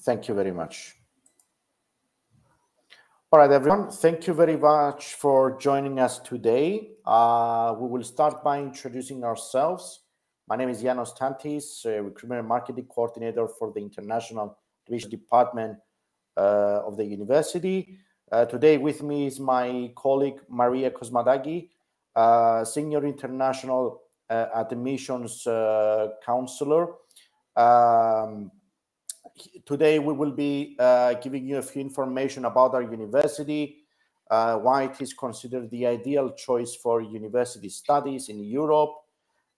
Thank you very much. All right, everyone. Thank you very much for joining us today. We will start by introducing ourselves. My name is Yanos Tantis, Recruitment and Marketing Coordinator for the International Division Department of the University. Today with me is my colleague, Maria Kosmadagi, Senior International Admissions Counselor. Today we will be giving you a few information about our university, why it is considered the ideal choice for university studies in Europe,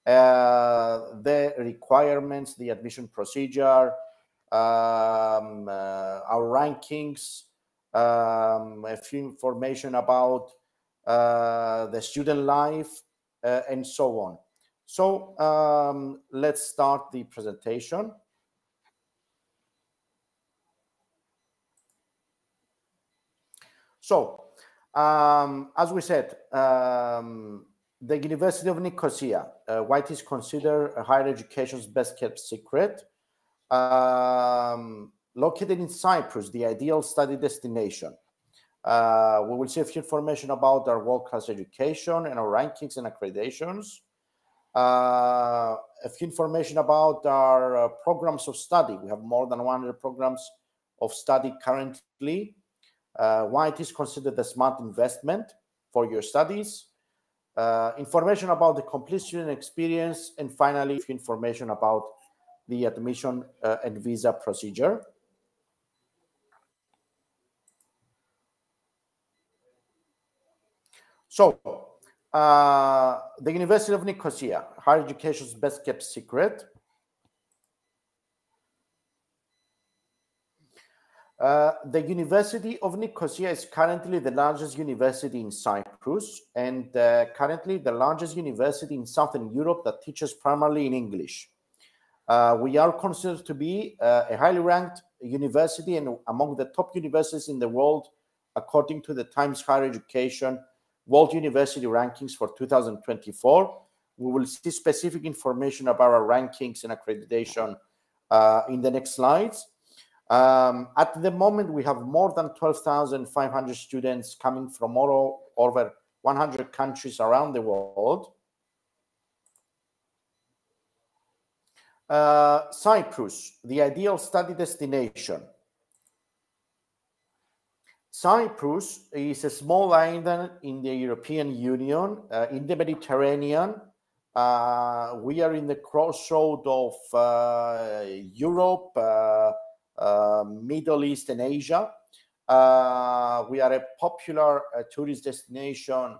the requirements, the admission procedure, our rankings, a few information about the student life, and so on. So let's start the presentation. So, as we said, the University of Nicosia, why it is considered a higher education's best kept secret, located in Cyprus, the ideal study destination. We will see a few information about our world-class education and our rankings and accreditations. A few information about our programs of study. We have more than 100 programs of study currently. Why it is considered a smart investment for your studies, information about the complete student experience, and finally, information about the admission and visa procedure. So, the University of Nicosia, higher education's best kept secret. The University of Nicosia is currently the largest university in Cyprus and currently the largest university in Southern Europe that teaches primarily in English. We are considered to be a highly ranked university and among the top universities in the world, according to the Times Higher Education World University Rankings for 2024. We will see specific information about our rankings and accreditation in the next slides. At the moment, we have more than 12,500 students coming from over 100 countries around the world. Cyprus, the ideal study destination. Cyprus is a small island in the European Union, in the Mediterranean. We are in the crossroad of Europe, Middle East and Asia. We are a popular tourist destination,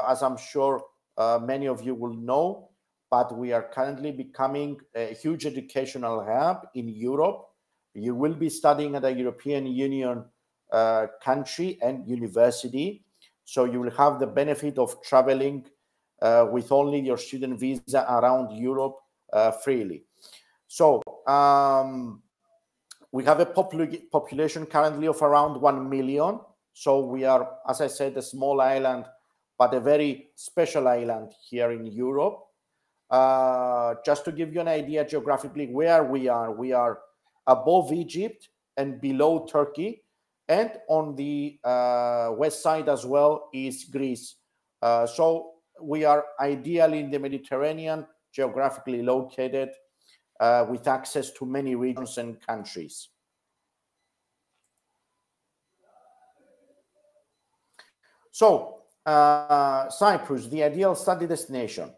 as I'm sure many of you will know, but we are currently becoming a huge educational hub in Europe. You will be studying at a European Union country and university, so you will have the benefit of traveling with only your student visa around Europe freely. So, we have a population currently of around 1 million. So we are, as I said, a small island, but a very special island here in Europe. Just to give you an idea geographically where we are above Egypt and below Turkey. And on the west side as well is Greece. So we are ideally in the Mediterranean, geographically located, with access to many regions and countries. So, Cyprus, the ideal study destination.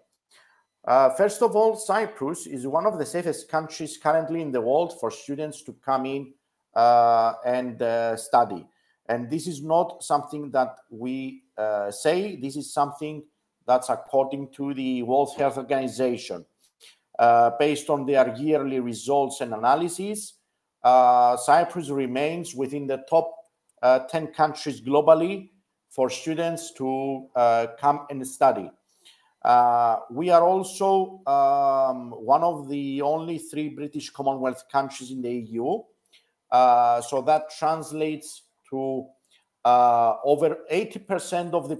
First of all, Cyprus is one of the safest countries currently in the world for students to come in and study. And this is not something that we say, this is something that's according to the World Health Organization. Based on their yearly results and analysis, Cyprus remains within the top 10 countries globally for students to come and study. We are also one of the only 3 British Commonwealth countries in the EU. So that translates to over 80% of the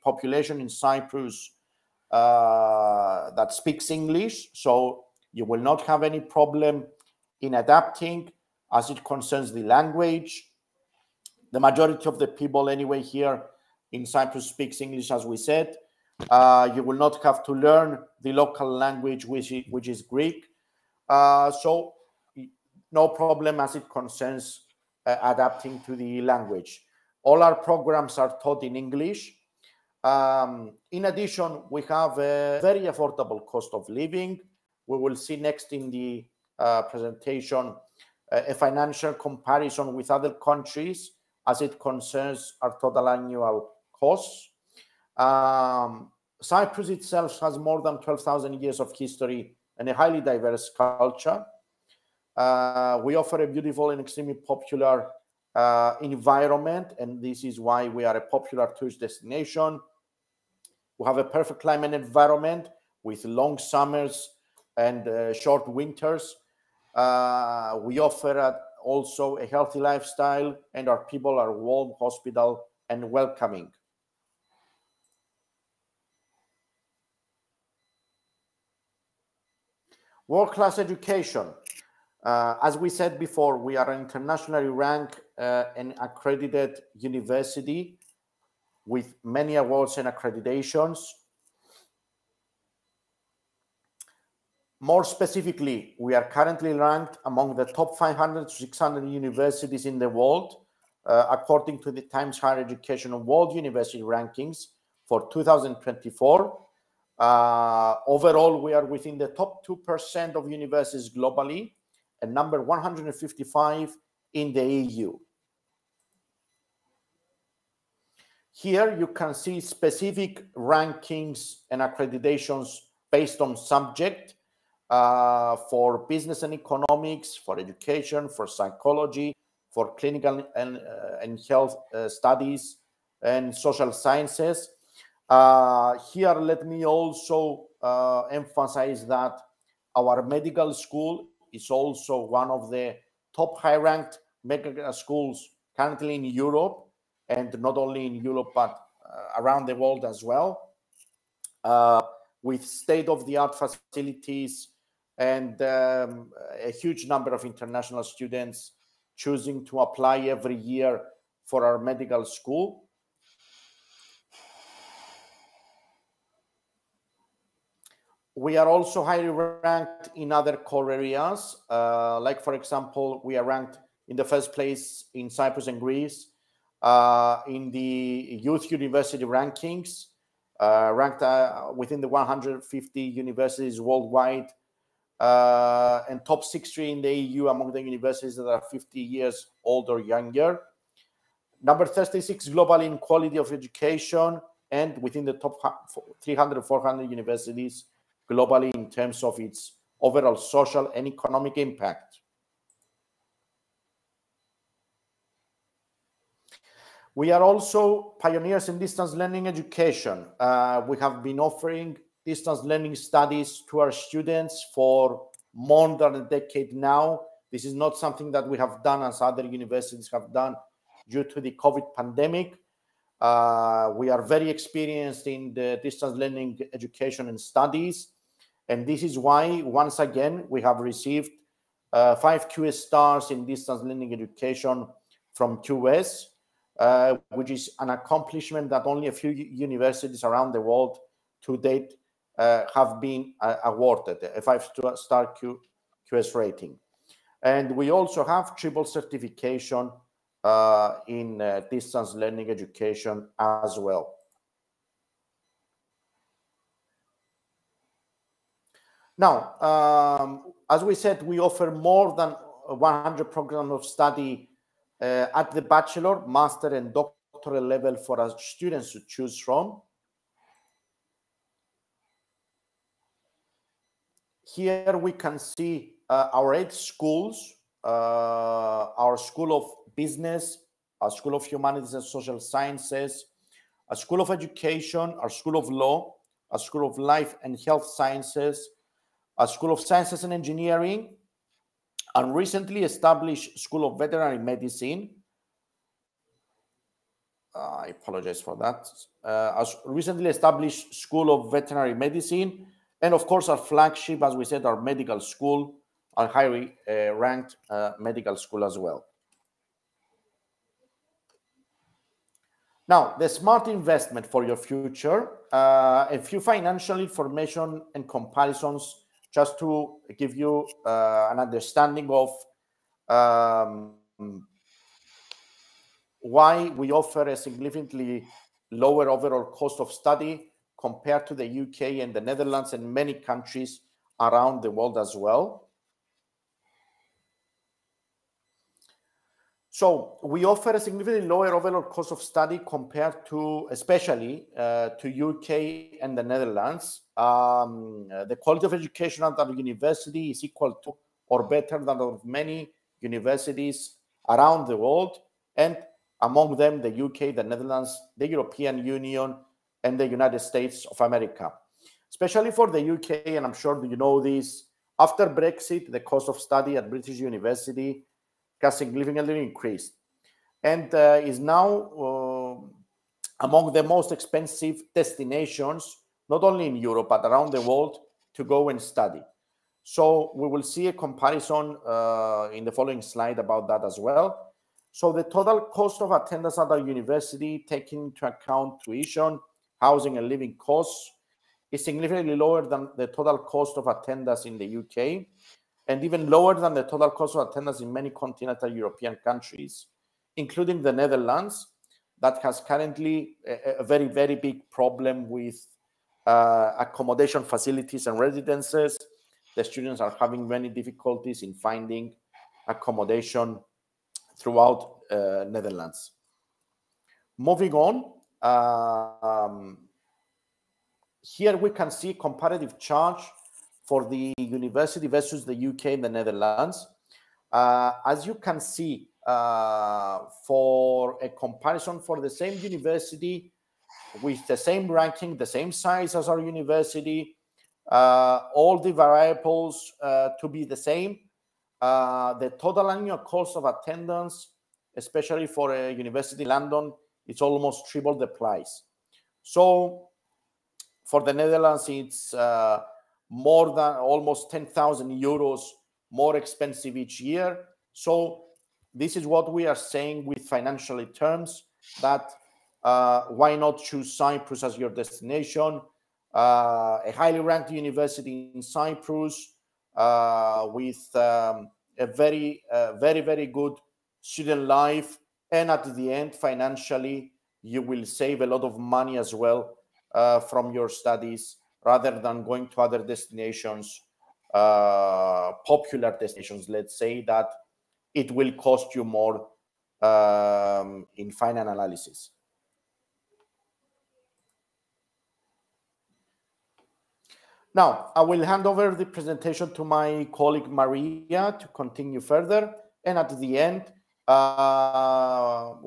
population in Cyprus that speaks English, so you will not have any problem in adapting as it concerns the language. The majority of the people anyway here in Cyprus speaks English, as we said. You will not have to learn the local language, which is Greek. So no problem as it concerns adapting to the language. All our programs are taught in English. In addition, we have a very affordable cost of living. We will see next in the presentation a financial comparison with other countries as it concerns our total annual costs. Cyprus itself has more than 12,000 years of history and a highly diverse culture. We offer a beautiful and extremely popular environment, and this is why we are a popular tourist destination. We have a perfect climate environment with long summers and short winters. We offer also a healthy lifestyle, and our people are warm, hospitable, and welcoming. World-class education. As we said before, we are an internationally ranked and accredited university with many awards and accreditations. More specifically, we are currently ranked among the top 500 to 600 universities in the world, according to the Times Higher Education World University Rankings for 2024. Overall, we are within the top 2% of universities globally and number 155 in the EU. Here you can see specific rankings and accreditations based on subject for business and economics, for education, for psychology, for clinical and health studies, and social sciences. Here, let me also emphasize that our medical school is also one of the top high-ranked medical schools currently in Europe, and not only in Europe, but around the world as well, with state-of-the-art facilities and a huge number of international students choosing to apply every year for our medical school. We are also highly ranked in other core areas, like, for example, we are ranked in the first place in Cyprus and Greece, in the Youth University Rankings, ranked within the 150 universities worldwide, and top 60 in the EU among the universities that are 50 years old or younger. Number 36 globally in quality of education, and within the top 300 400 universities globally in terms of its overall social and economic impact. We are also pioneers in distance learning education. We have been offering distance learning studies to our students for more than a decade now. This is not something that we have done as other universities have done due to the COVID pandemic. We are very experienced in the distance learning education and studies. And this is why, once again, we have received 5 QS stars in distance learning education from QS, which is an accomplishment that only a few universities around the world to date have been awarded, a 5-star QS rating. And we also have triple certification in distance learning education as well. Now, as we said, we offer more than 100 programs of study at the bachelor, master, and doctoral level for our students to choose from. Here we can see our 8 schools, our School of Business, our School of Humanities and Social Sciences, a School of Education, our School of Law, a School of Life and Health Sciences, a School of Sciences and Engineering, and recently established School of Veterinary Medicine. I apologize for that. A recently established School of Veterinary Medicine, and of course our flagship, as we said, our medical school, a highly ranked medical school as well. Now, the smart investment for your future, a few financial information and comparisons just to give you an understanding of why we offer a significantly lower overall cost of study compared to the UK and the Netherlands and many countries around the world as well. So we offer a significantly lower overall cost of study compared to, especially to UK and the Netherlands. The quality of education at our university is equal to or better than of many universities around the world, and among them the UK, the Netherlands, the European Union, and the United States of America. Especially for the UK, and I'm sure you know this, after Brexit, the cost of study at British University has significantly increased and is now among the most expensive destinations, not only in Europe, but around the world to go and study. So we will see a comparison in the following slide about that as well. So the total cost of attendance at our university, taking into account tuition, housing, and living costs, is significantly lower than the total cost of attendance in the UK, and even lower than the total cost of attendance in many continental European countries, including the Netherlands, that has currently a very, very big problem with accommodation facilities and residences. The students are having many difficulties in finding accommodation throughout Netherlands. Moving on, here we can see comparative charge for the university versus the UK and the Netherlands. As you can see, for a comparison for the same university with the same ranking, the same size as our university, all the variables to be the same, the total annual cost of attendance, especially for a university in London, it's almost triple the price. So for the Netherlands, it's more than almost 10,000 euros more expensive each year. So this is what we are saying with financial terms, that why not choose Cyprus as your destination? A highly ranked university in Cyprus with a very, very good student life. And at the end, financially, you will save a lot of money as well from your studies, rather than going to other destinations, popular destinations, let's say, that it will cost you more in final analysis. Now, I will hand over the presentation to my colleague Maria to continue further. And at the end,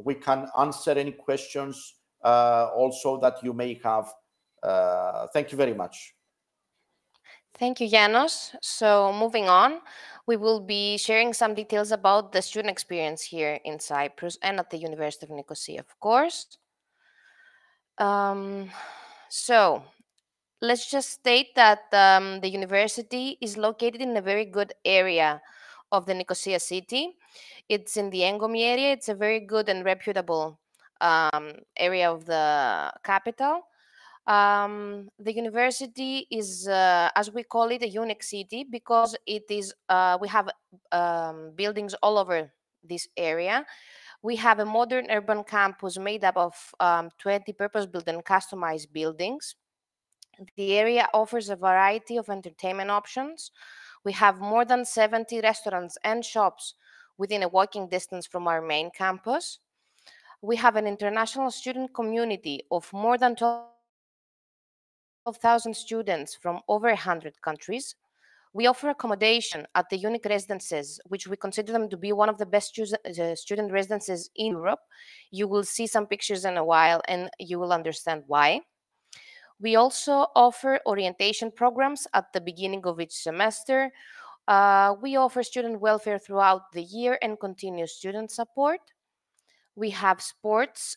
we can answer any questions also that you may have. Thank you very much. Thank you, Janos. So moving on, we will be sharing some details about the student experience here in Cyprus and at the University of Nicosia, of course. So let's just state that the university is located in a very good area of the Nicosia city. It's in the Engomi area. It's a very good and reputable area of the capital. The university is, as we call it, a unique city because it is. We have buildings all over this area. We have a modern urban campus made up of 20 purpose-built and customized buildings. The area offers a variety of entertainment options. We have more than 70 restaurants and shops within a walking distance from our main campus. We have an international student community of more than 12,000 students from over 100 countries. We offer accommodation at the unique residences, which we consider them to be one of the best student residences in Europe. You will see some pictures in a while and you will understand why. We also offer orientation programs at the beginning of each semester. We offer student welfare throughout the year and continuous student support. We have sports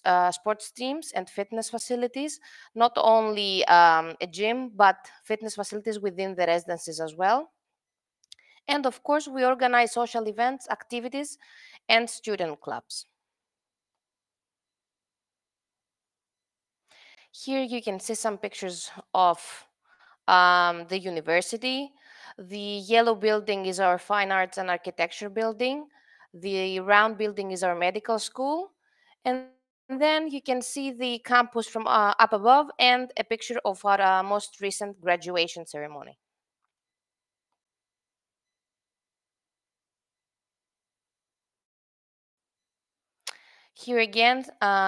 teams and fitness facilities, not only a gym, but fitness facilities within the residences as well. And of course, we organize social events, activities, and student clubs. Here you can see some pictures of the university. The yellow building is our fine arts and architecture building. The round building is our medical school. And then you can see the campus from up above and a picture of our most recent graduation ceremony. Here again,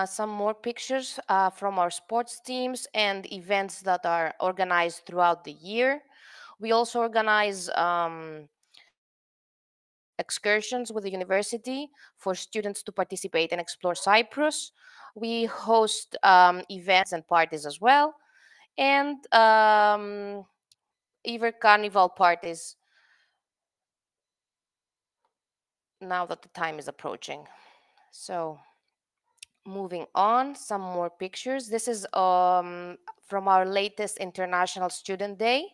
some more pictures from our sports teams and events that are organized throughout the year. We also organize excursions with the university for students to participate and explore Cyprus. We host events and parties as well, and even carnival parties now that the time is approaching. So moving on, some more pictures. This is from our latest International Student Day.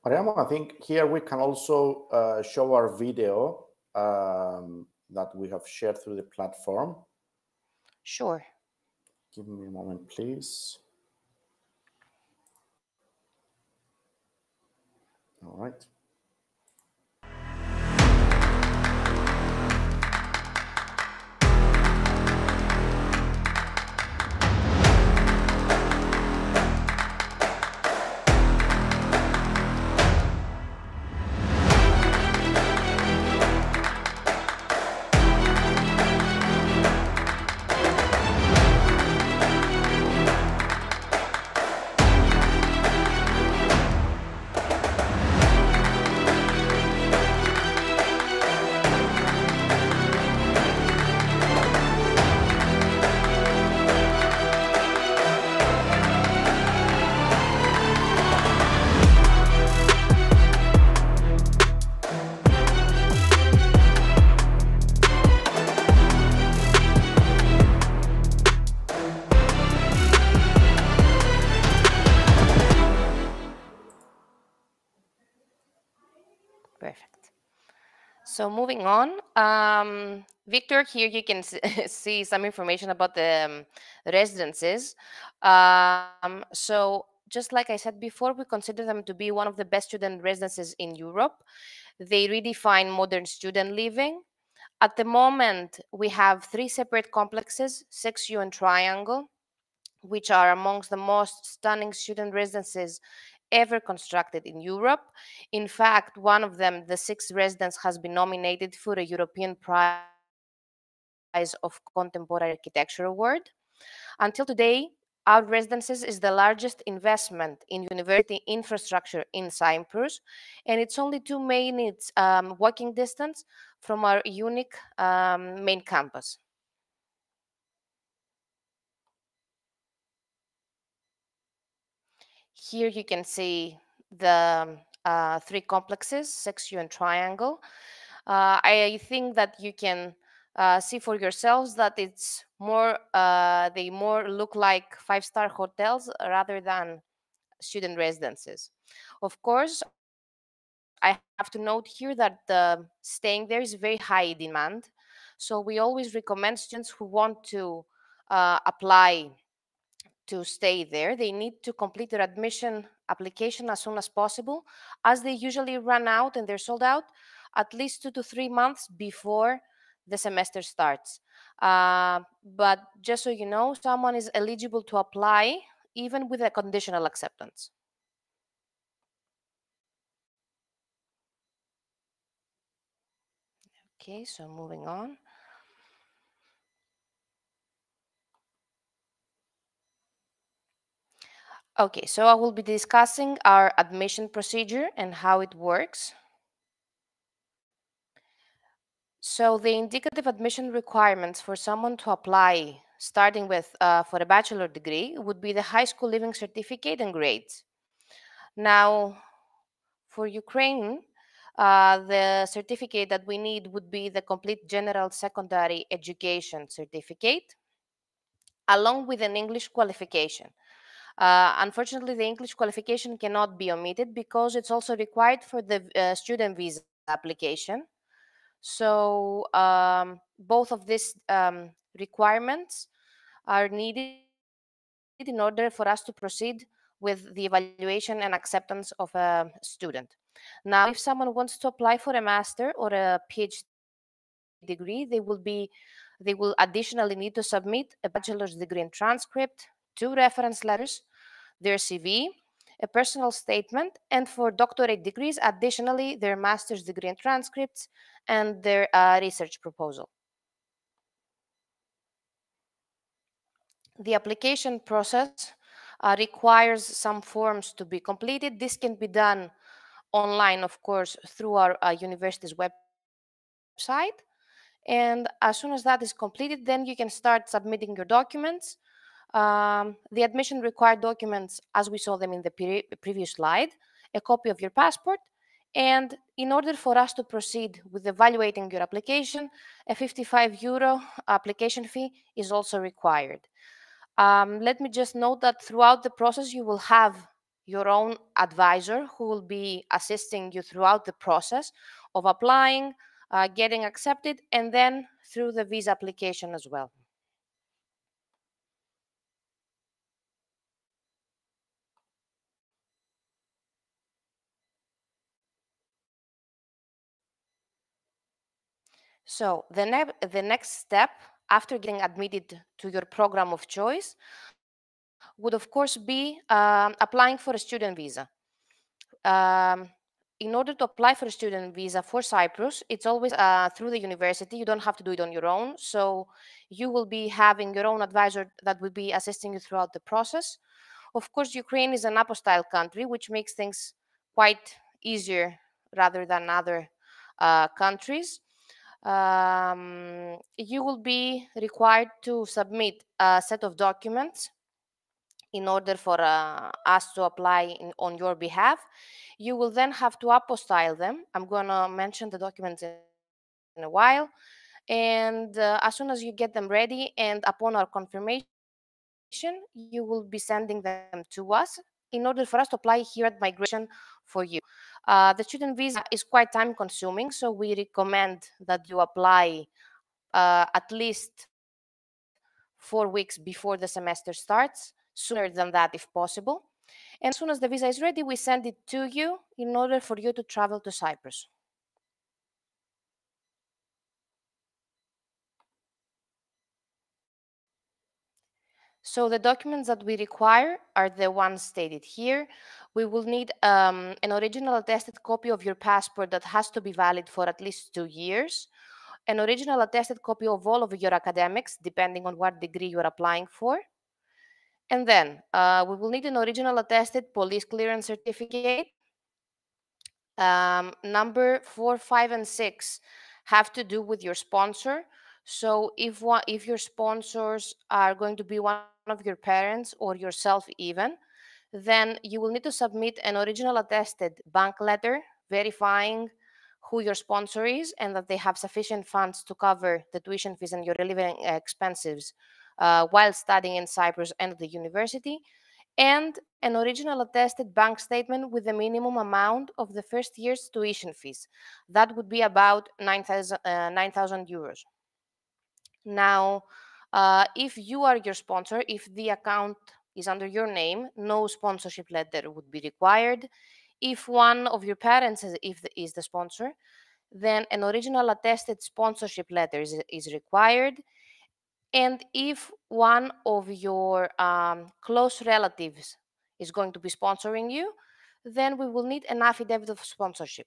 Mariamo, I think here we can also show our video that we have shared through the platform. Sure. Give me a moment, please. All right. Perfect. So moving on, Victor, here you can see some information about the residences. So just like I said before, we consider them to be one of the best student residences in Europe. They redefine modern student living. At the moment, we have 3 separate complexes, 6U and Triangle, which are amongst the most stunning student residences ever constructed in Europe. In fact, one of them, the sixth residence, has been nominated for a European Prize of Contemporary Architecture Award. Until today, our residences is the largest investment in university infrastructure in Cyprus, and it's only 2 minutes walking distance from our unique main campus. Here you can see the 3 complexes, 6U and Triangle. I think that you can see for yourselves that it's more, they more look like 5-star hotels rather than student residences. Of course, I have to note here that the staying there is very high demand. So we always recommend students who want to apply to stay there, they need to complete their admission application as soon as possible, as they usually run out and they're sold out at least 2 to 3 months before the semester starts. But just so you know, someone is eligible to apply even with a conditional acceptance. Okay, so moving on. Okay, so I will be discussing our admission procedure and how it works. So the indicative admission requirements for someone to apply, starting with for a bachelor degree, would be the high school leaving certificate and grades. Now, for Ukraine, the certificate that we need would be the complete general secondary education certificate, along with an English qualification. Unfortunately, the English qualification cannot be omitted because it's also required for the student visa application. So both of these requirements are needed in order for us to proceed with the evaluation and acceptance of a student. Now, if someone wants to apply for a master or a PhD degree, they will additionally need to submit a bachelor's degree and transcript, 2 reference letters, their CV, a personal statement, and for doctorate degrees, additionally, their master's degree and transcripts and their research proposal. The application process requires some forms to be completed. This can be done online, of course, through our university's website. And as soon as that is completed, then you can start submitting your documents. The admission required documents, as we saw them in the previous slide, a copy of your passport, and in order for us to proceed with evaluating your application, a €55 application fee is also required. Let me just note that throughout the process, you will have your own advisor who will be assisting you throughout the process of applying, getting accepted, and then through the visa application as well. So the next step after getting admitted to your program of choice would of course be applying for a student visa. Um, in order to apply for a student visa for Cyprus, it's always through the university. You don't have to do it on your own. So you will be having your own advisor that will be assisting you throughout the process. Of course, Ukraine is an apostile country, which makes things quite easier rather than other countries. You will be required to submit a set of documents in order for us to apply on your behalf. You will then have to apostille them. I'm going to mention the documents in a while. And as soon as you get them ready and upon our confirmation, you will be sending them to us in order for us to apply here at migration for you. The student visa is quite time consuming, so we recommend that you apply at least 4 weeks before the semester starts, sooner than that if possible. And as soon as the visa is ready, we send it to you in order for you to travel to Cyprus. So the documents that we require are the ones stated here. We will need an original attested copy of your passport that has to be valid for at least 2 years, an original attested copy of all of your academics, depending on what degree you're applying for. And then we will need an original attested police clearance certificate. Number 4, 5, and 6 have to do with your sponsor. So if your sponsors are going to be one of your parents or yourself even, then you will need to submit an original attested bank letter verifying who your sponsor is and that they have sufficient funds to cover the tuition fees and your living expenses while studying in Cyprus and at the university, and an original attested bank statement with the minimum amount of the first year's tuition fees. That would be about 9,000 euros. Now, if you are your sponsor, if the account is under your name, no sponsorship letter would be required. If one of your parents is the sponsor, then an original attested sponsorship letter is required. And if one of your close relatives is going to be sponsoring you, then we will need an affidavit of sponsorship.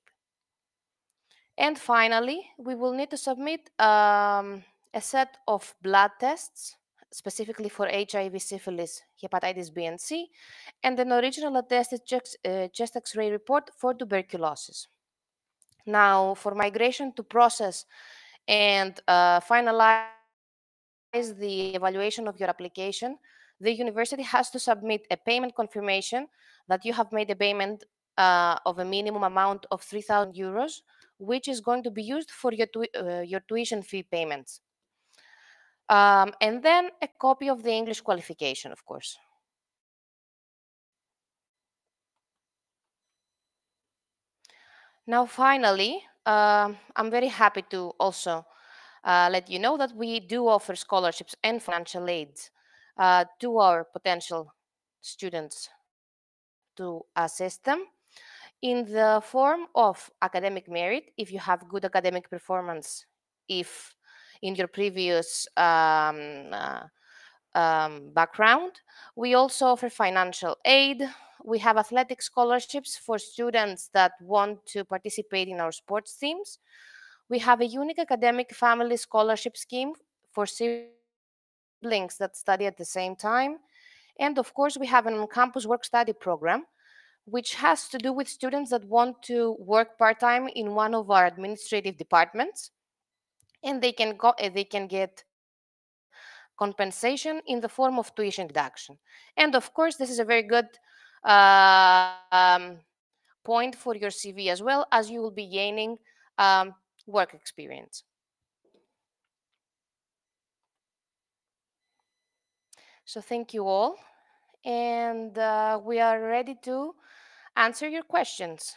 And finally, we will need to submit a set of blood tests, specifically for HIV, syphilis, hepatitis B and C, and an original attested chest X-ray report for tuberculosis. Now, for migration to process and finalize the evaluation of your application, the university has to submit a payment confirmation that you have made a payment of a minimum amount of 3,000 euros, which is going to be used for your tuition fee payments. And then a copy of the English qualification, of course. Now, finally, I'm very happy to also let you know that we do offer scholarships and financial aids to our potential students to assist them in the form of academic merit if you have good academic performance, if in your previous background. We also offer financial aid. We have athletic scholarships for students that want to participate in our sports teams. We have a unique academic family scholarship scheme for siblings that study at the same time. And of course, we have an on-campus work-study program, which has to do with students that want to work part-time in one of our administrative departments, and they can get compensation in the form of tuition deduction. And of course, this is a very good um, point for your CV as well, as you will be gaining work experience. So thank you all, and we are ready to answer your questions.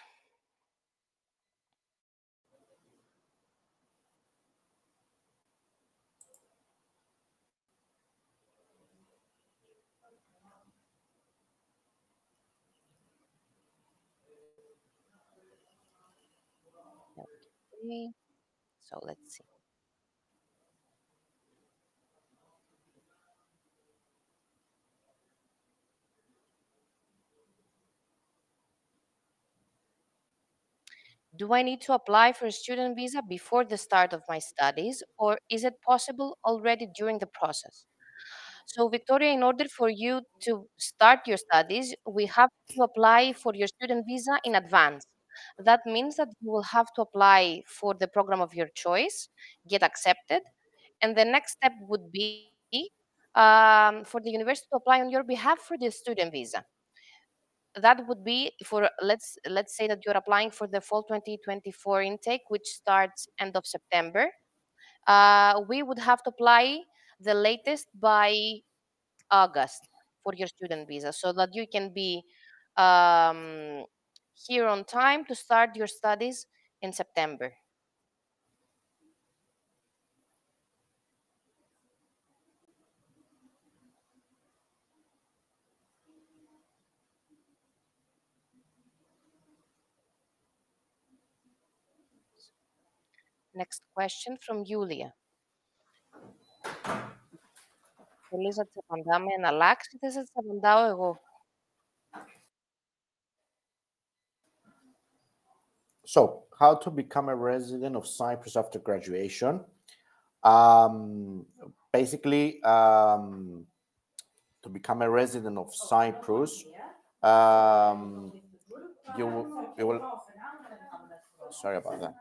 Okay, so let's see. Do I need to apply for a student visa before the start of my studies, or is it possible already during the process? So, Victoria, in order for you to start your studies, we have to apply for your student visa in advance. That means that you will have to apply for the program of your choice, get accepted, and the next step would be for the university to apply on your behalf for the student visa. That would be for let's say that you're applying for the fall 2024 intake, which starts end of September. We would have to apply the latest by August for your student visa so that you can be um, here on time to start your studies in September. Next question from Julia. Θέλεις να τις απαντάμε να αλλάξει ή θες να τις απαντάω εγώ? So, how to become a resident of Cyprus after graduation? Um, Basically, to become a resident of Cyprus, um, you will. Sorry about that.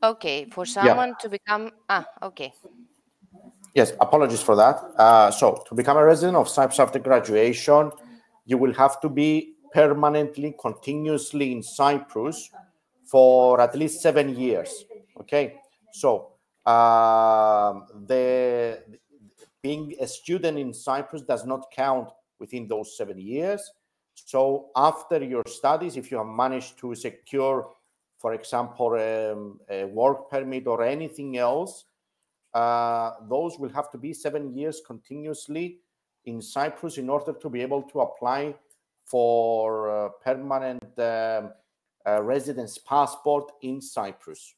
Okay, for Yeah. someone to become okay. Yes, apologies for that. So, to become a resident of Cyprus after graduation, you will have to be permanently, continuously in Cyprus for at least 7 years. Okay, so the being a student in Cyprus does not count within those 7 years. So, after your studies, if you have managed to secure, for example, a work permit or anything else, those will have to be 7 years continuously in Cyprus in order to be able to apply for permanent residence passport in Cyprus.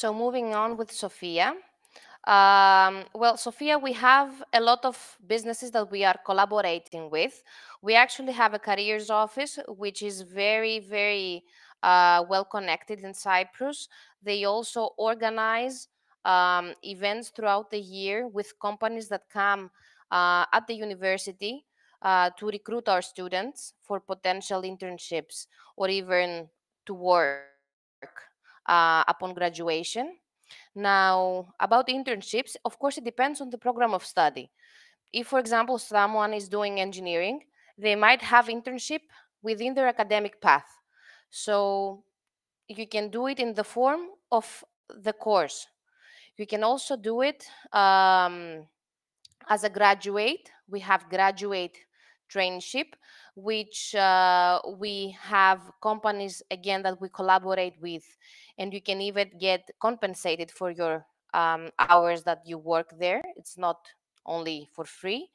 So moving on with Sophia. Well, Sophia, we have a lot of businesses that we are collaborating with. We actually have a careers office, which is very, very well connected in Cyprus. They also organize events throughout the year with companies that come at the university to recruit our students for potential internships or even to work upon graduation. Now, about internships, of course, it depends on the program of study. If, for example, someone is doing engineering, they might have internship within their academic path. So you can do it in the form of the course. You can also do it as a graduate. We have graduate traineeship, which we have companies again that we collaborate with, and you can even get compensated for your hours that you work there. It's not only for free.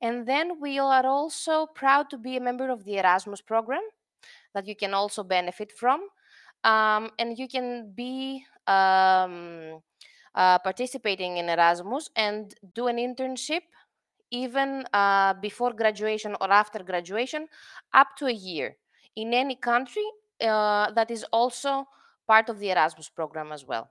And then we are also proud to be a member of the Erasmus program that you can also benefit from. And you can be participating in Erasmus and do an internship even before graduation or after graduation, up to a year in any country that is also part of the Erasmus program as well.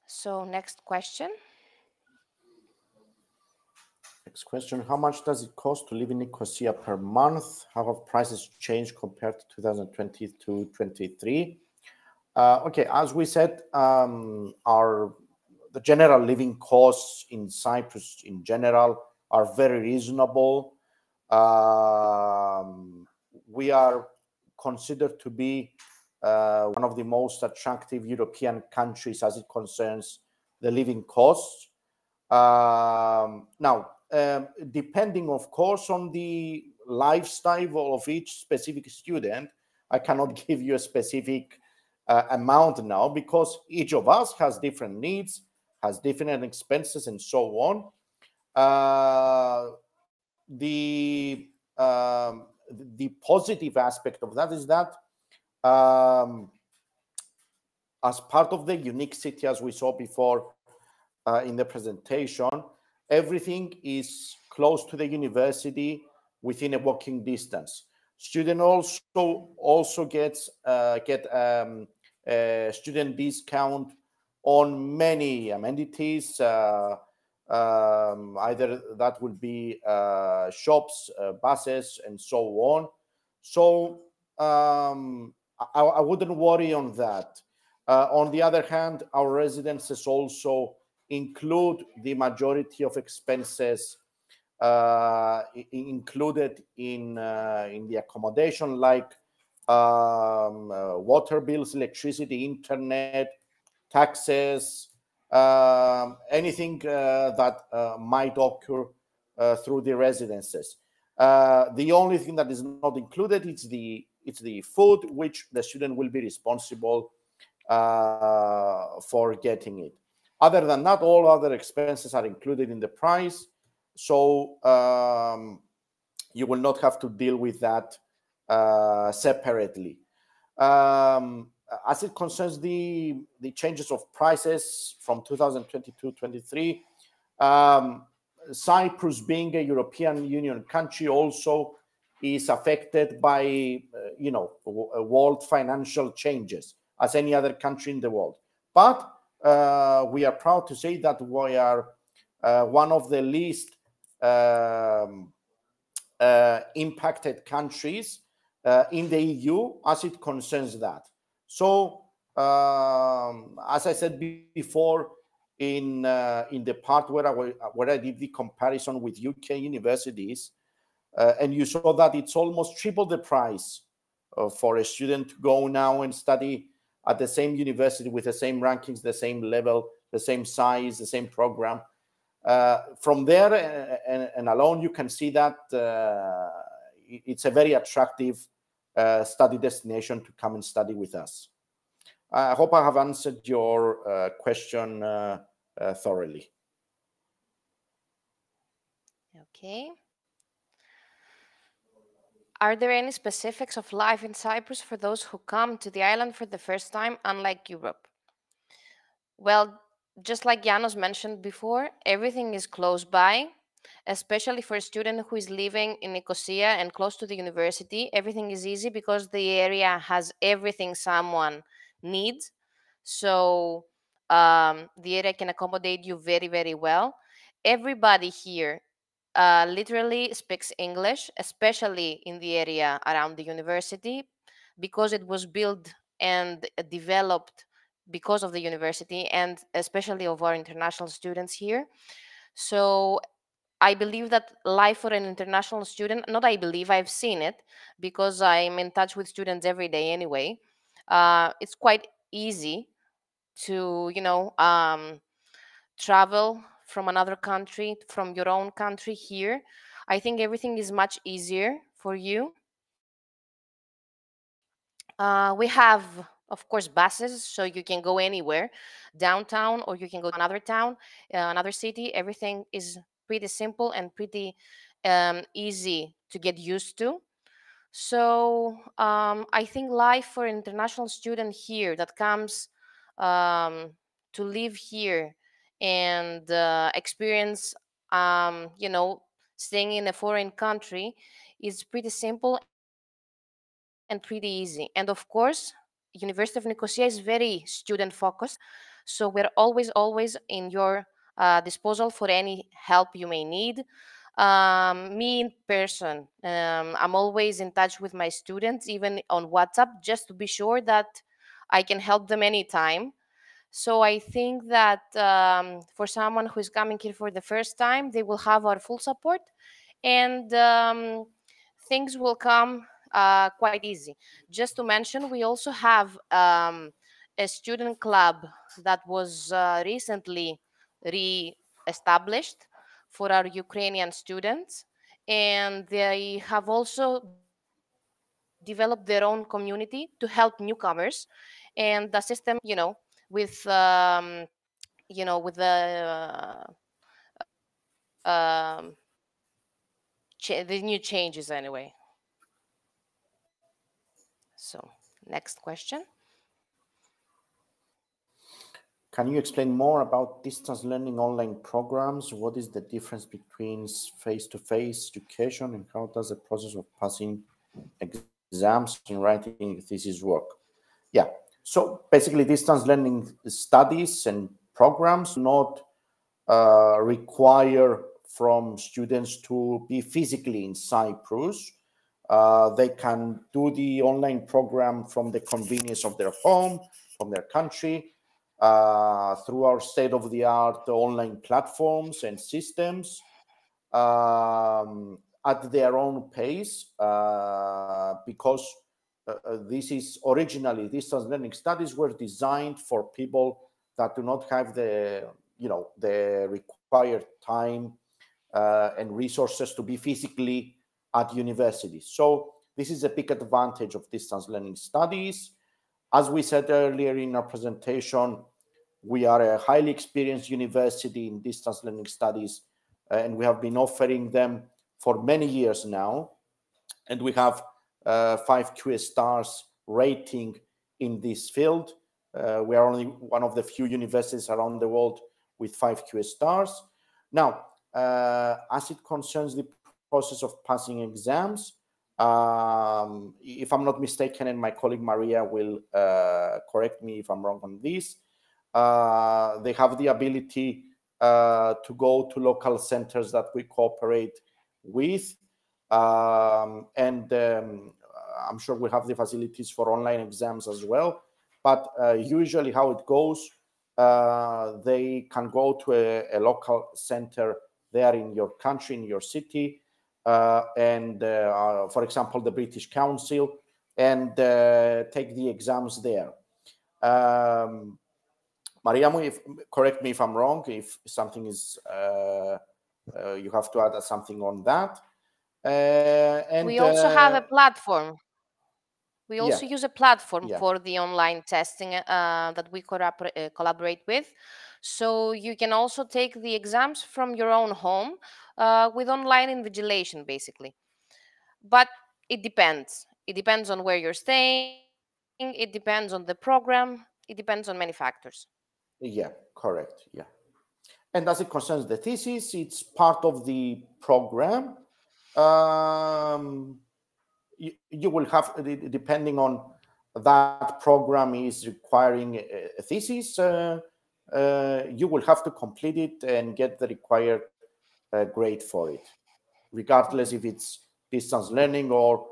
So next question. Next question. How much does it cost to live in Nicosia per month? How have prices changed compared to 2020 to 23? Okay, as we said, the general living costs in Cyprus in general are very reasonable. We are considered to be one of the most attractive European countries as it concerns the living costs. Now, depending, of course, on the lifestyle of each specific student, I cannot give you a specific amount now, because each of us has different needs, has different expenses, and so on. The positive aspect of that is that as part of the unique city, as we saw before in the presentation, everything is close to the university within a walking distance. Student also get a student discount on many amenities. Either that will be shops, buses, and so on. So I wouldn't worry on that. On the other hand, our residences also include the majority of expenses included in the accommodation, like water bills, electricity, internet, taxes, anything that might occur through the residences. The only thing that is not included is the food, which the student will be responsible for getting it. Other than that, all other expenses are included in the price, so you will not have to deal with that separately. As it concerns the changes of prices from 2022-23, Cyprus, being a European Union country, also is affected by world financial changes as any other country in the world. But we are proud to say that we are one of the least impacted countries in the EU as it concerns that. So, as I said before, in the part where I did the comparison with UK universities, and you saw that it's almost triple the price for a student to go now and study at the same university with the same rankings, the same level, the same size, the same program. From there and alone, you can see that it's a very attractive study destination to come and study with us. I hope I have answered your question thoroughly. Okay. Are there any specifics of life in Cyprus for those who come to the island for the first time, unlike Europe? Well, just like Janos mentioned before, everything is close by, especially for a student who is living in Nicosia and close to the university. Everything is easy because the area has everything someone needs. So the area can accommodate you very, very well. Everybody here literally speaks English, especially in the area around the university, because it was built and developed because of the university and especially of our international students here. So I believe that life for an international student, not I believe, I've seen it because I'm in touch with students every day anyway. It's quite easy to, travel from another country, from your own country here. I think everything is much easier for you. We have, of course, buses, so you can go anywhere, downtown, or you can go to another town, another city. Everything is pretty simple and pretty easy to get used to. So I think life for an international student here that comes to live here and experience, staying in a foreign country is pretty simple and pretty easy. And of course, University of Nicosia is very student focused, so we're always in your disposal for any help you may need. Me in person, I'm always in touch with my students, even on WhatsApp, just to be sure that I can help them anytime. So I think that for someone who is coming here for the first time, they will have our full support, and things will come quite easy. Just to mention, we also have a student club that was recently re-established for our Ukrainian students, and they have also developed their own community to help newcomers and assist them, with with um, the new changes anyway. So, next question. Can you explain more about distance learning online programs? What is the difference between face-to-face education and how does the process of passing exams and writing thesis work? Yeah, so basically distance learning studies and programs not require from students to be physically in Cyprus. They can do the online program from the convenience of their home, from their country, through our state-of-the-art online platforms and systems, at their own pace, because this is originally distance learning studies were designed for people that do not have the required time and resources to be physically at university. So this is a big advantage of distance learning studies. As we said earlier in our presentation, we are a highly experienced university in distance learning studies, and we have been offering them for many years now. And we have 5 QS rating in this field. We are only one of the few universities around the world with 5 QS. Now, as it concerns the process of passing exams, if I'm not mistaken, and my colleague Maria will correct me if I'm wrong on this, they have the ability to go to local centers that we cooperate with. And I'm sure we have the facilities for online exams as well. But usually how it goes, they can go to a local center there in your country, in your city, and for example, the British Council, and take the exams there. Mariamu, correct me if I'm wrong, if something is, you have to add something on that. And we also have a platform. We yeah, also use a platform yeah, for the online testing that we collaborate with. So you can also take the exams from your own home with online invigilation, basically. But it depends. It depends on where you're staying. It depends on the program. It depends on many factors. yeah, correct, yeah. And as it concerns the thesis, it's part of the program. You will have, depending on that program is requiring a thesis, you will have to complete it and get the required grade for it, regardless if it's distance learning or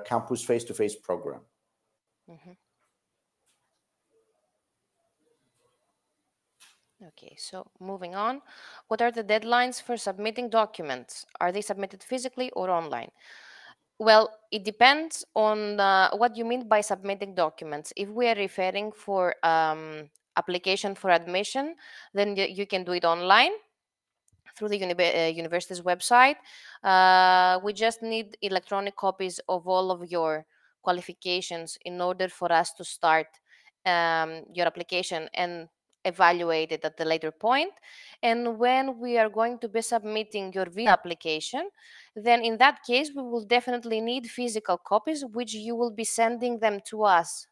campus face-to-face program. Mhm. Okay, so moving on. What are the deadlines for submitting documents? Are they submitted physically or online? Well, it depends on what you mean by submitting documents. If we are referring for application for admission, then you can do it online through the university's website. We just need electronic copies of all of your qualifications in order for us to start your application and evaluate it at the later point. And when we are going to be submitting your visa application, then in that case, we will definitely need physical copies, which you will be sending them to us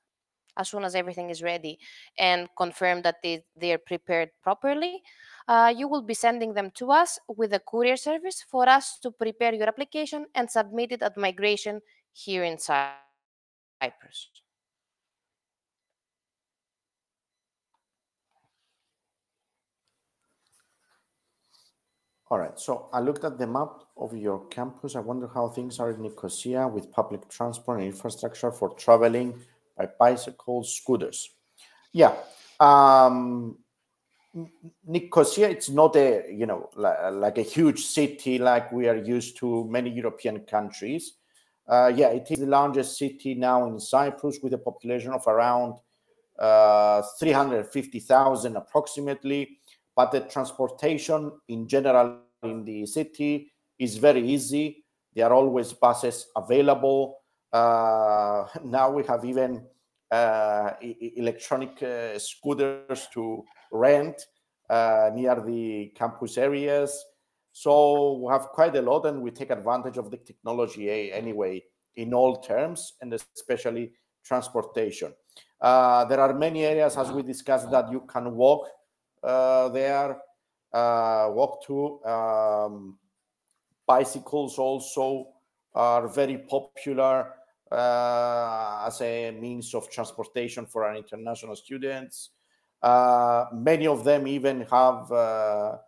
as soon as everything is ready and confirm that they are prepared properly. You will be sending them to us with a courier service for us to prepare your application and submit it at migration here in Cyprus. All right, so I looked at the map of your campus. I wonder how things are in Nicosia with public transport and infrastructure for traveling by bicycles, scooters. Yeah, um, Nicosia, it's not a, like a huge city like we are used to many European countries. Yeah, it is the largest city now in Cyprus with a population of around 350,000 approximately. But the transportation in general in the city is very easy. There are always buses available. Now we have even electronic scooters to rent near the campus areas. So we have quite a lot, and we take advantage of the technology anyway in all terms, and especially transportation. There are many areas, as we discussed, that you can walk there, walk to. Bicycles also are very popular as a means of transportation for our international students. Many of them even have a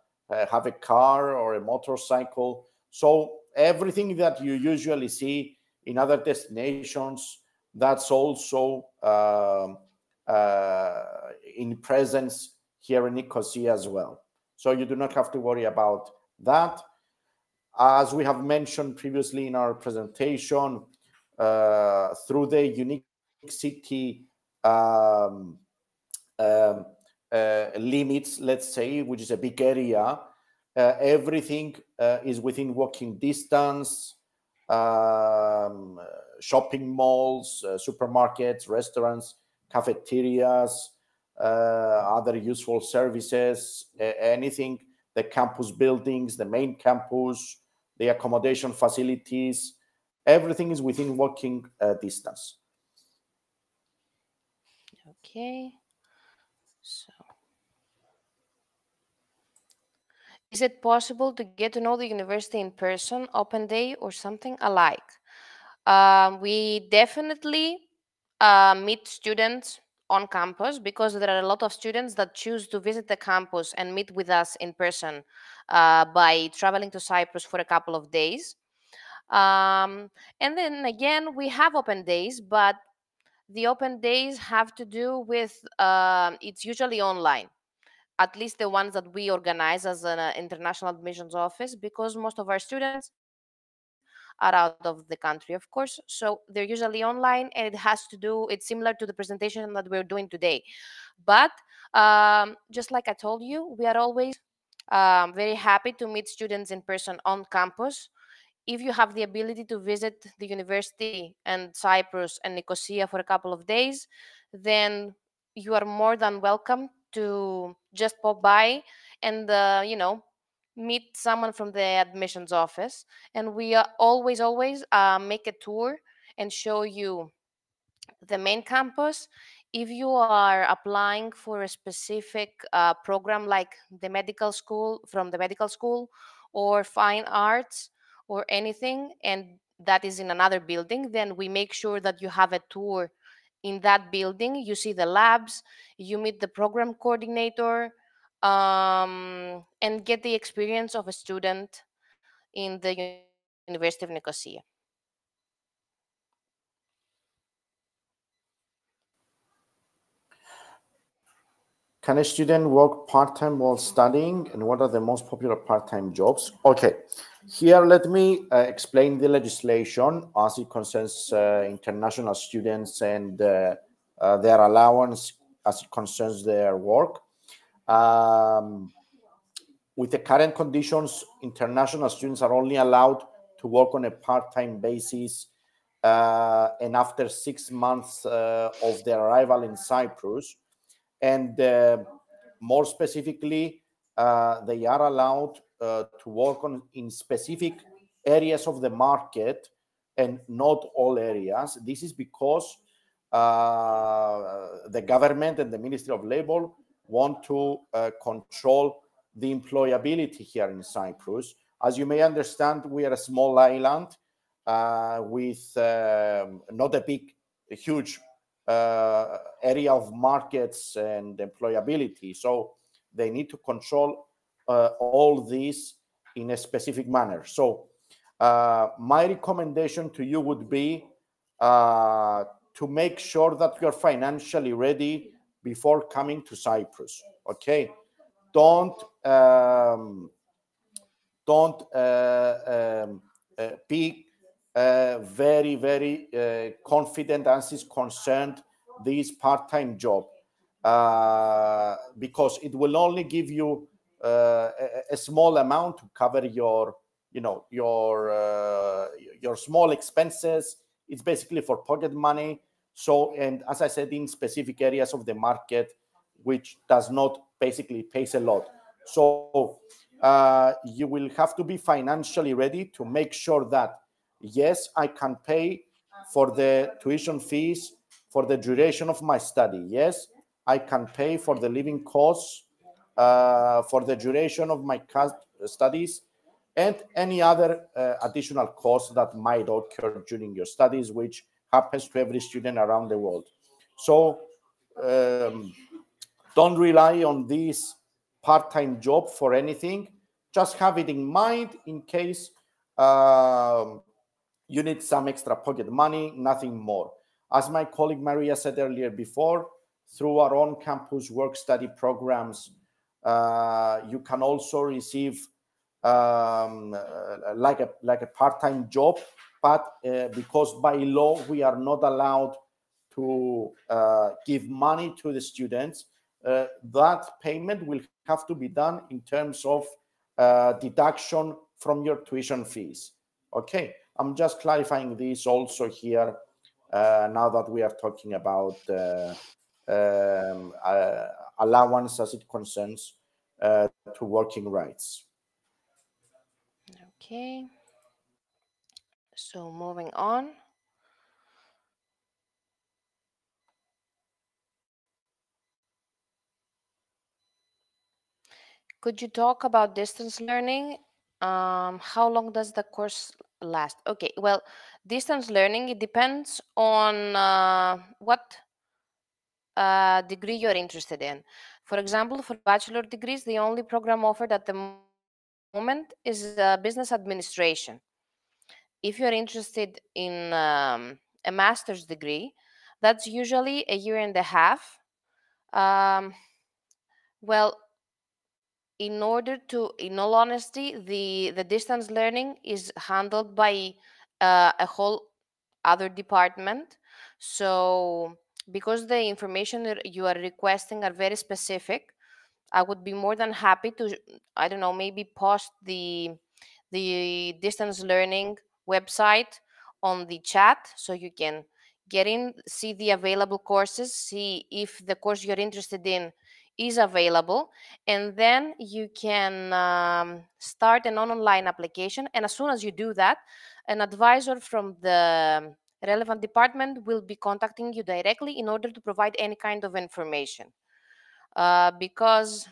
car or a motorcycle. So everything that you usually see in other destinations, that's also in presence here in Nicosia as well. So you do not have to worry about that. As we have mentioned previously in our presentation, through the unique city limits, let's say, which is a big area, everything is within walking distance. Shopping malls, supermarkets, restaurants, cafeterias, other useful services, anything, the campus buildings, the main campus, the accommodation facilities, everything is within walking distance. Okay. So, is it possible to get to know the university in person, open day, or something alike? We definitely meet students on campus because there are a lot of students that choose to visit the campus and meet with us in person by traveling to Cyprus for a couple of days. And then again, we have open days, but the open days have to do with it's usually online, at least the ones that we organize as an international admissions office, because most of our students are out of the country, of course. So they're usually online, and it's similar to the presentation that we're doing today. But just like I told you, we are always very happy to meet students in person on campus. If you have the ability to visit the university and Cyprus and Nicosia for a couple of days, then you are more than welcome to just pop by and meet someone from the admissions office. And we always make a tour and show you the main campus. If you are applying for a specific program like the medical school, from the medical school, or fine arts, or anything, and that is in another building, then we make sure that you have a tour in that building. You see the labs, you meet the program coordinator, and get the experience of a student in the University of Nicosia. Can a student work part-time while studying, and what are the most popular part-time jobs? Okay, here let me explain the legislation as it concerns international students and their allowance as it concerns their work. With the current conditions, international students are only allowed to work on a part-time basis, and after 6 months of their arrival in Cyprus. And more specifically, they are allowed to work in specific areas of the market and not all areas. This is because the government and the Ministry of Labor want to control the employability here in Cyprus. As you may understand, we are a small island with not a huge area of markets and employability. So they need to control all this in a specific manner. So my recommendation to you would be to make sure that you're financially ready before coming to Cyprus. Okay, don't be very confident as is concerned this part-time job, because it will only give you a small amount to cover your small expenses. It's basically for pocket money. So, and as I said, in specific areas of the market which does not basically pays a lot. So you will have to be financially ready to make sure that, yes, I can pay for the tuition fees for the duration of my study. Yes, I can pay for the living costs for the duration of my studies, and any other additional costs that might occur during your studies, which happens to every student around the world. So don't rely on this part-time job for anything. Just have it in mind in case you need some extra pocket money, nothing more. As my colleague Maria said earlier before, through our own campus work-study programs, you can also receive like a part-time job, but because by law we are not allowed to give money to the students, that payment will have to be done in terms of deduction from your tuition fees. Okay, I'm just clarifying this also here now that we are talking about allowance as it concerns to working rights. Okay. So moving on. Could you talk about distance learning? How long does the course last? Okay, well, distance learning, it depends on what degree you're interested in. For example, for bachelor degrees, the only program offered at the moment is business administration. If you're interested in a master's degree, that's usually a year and a half. Well, in all honesty, the distance learning is handled by a whole other department. So because the information that you are requesting are very specific, I would be more than happy to, I don't know, maybe post the distance learning website on the chat, so you can get in, see the available courses, see if the course you're interested in is available, and then you can start an online application. And as soon as you do that, an advisor from the relevant department will be contacting you directly in order to provide any kind of information, because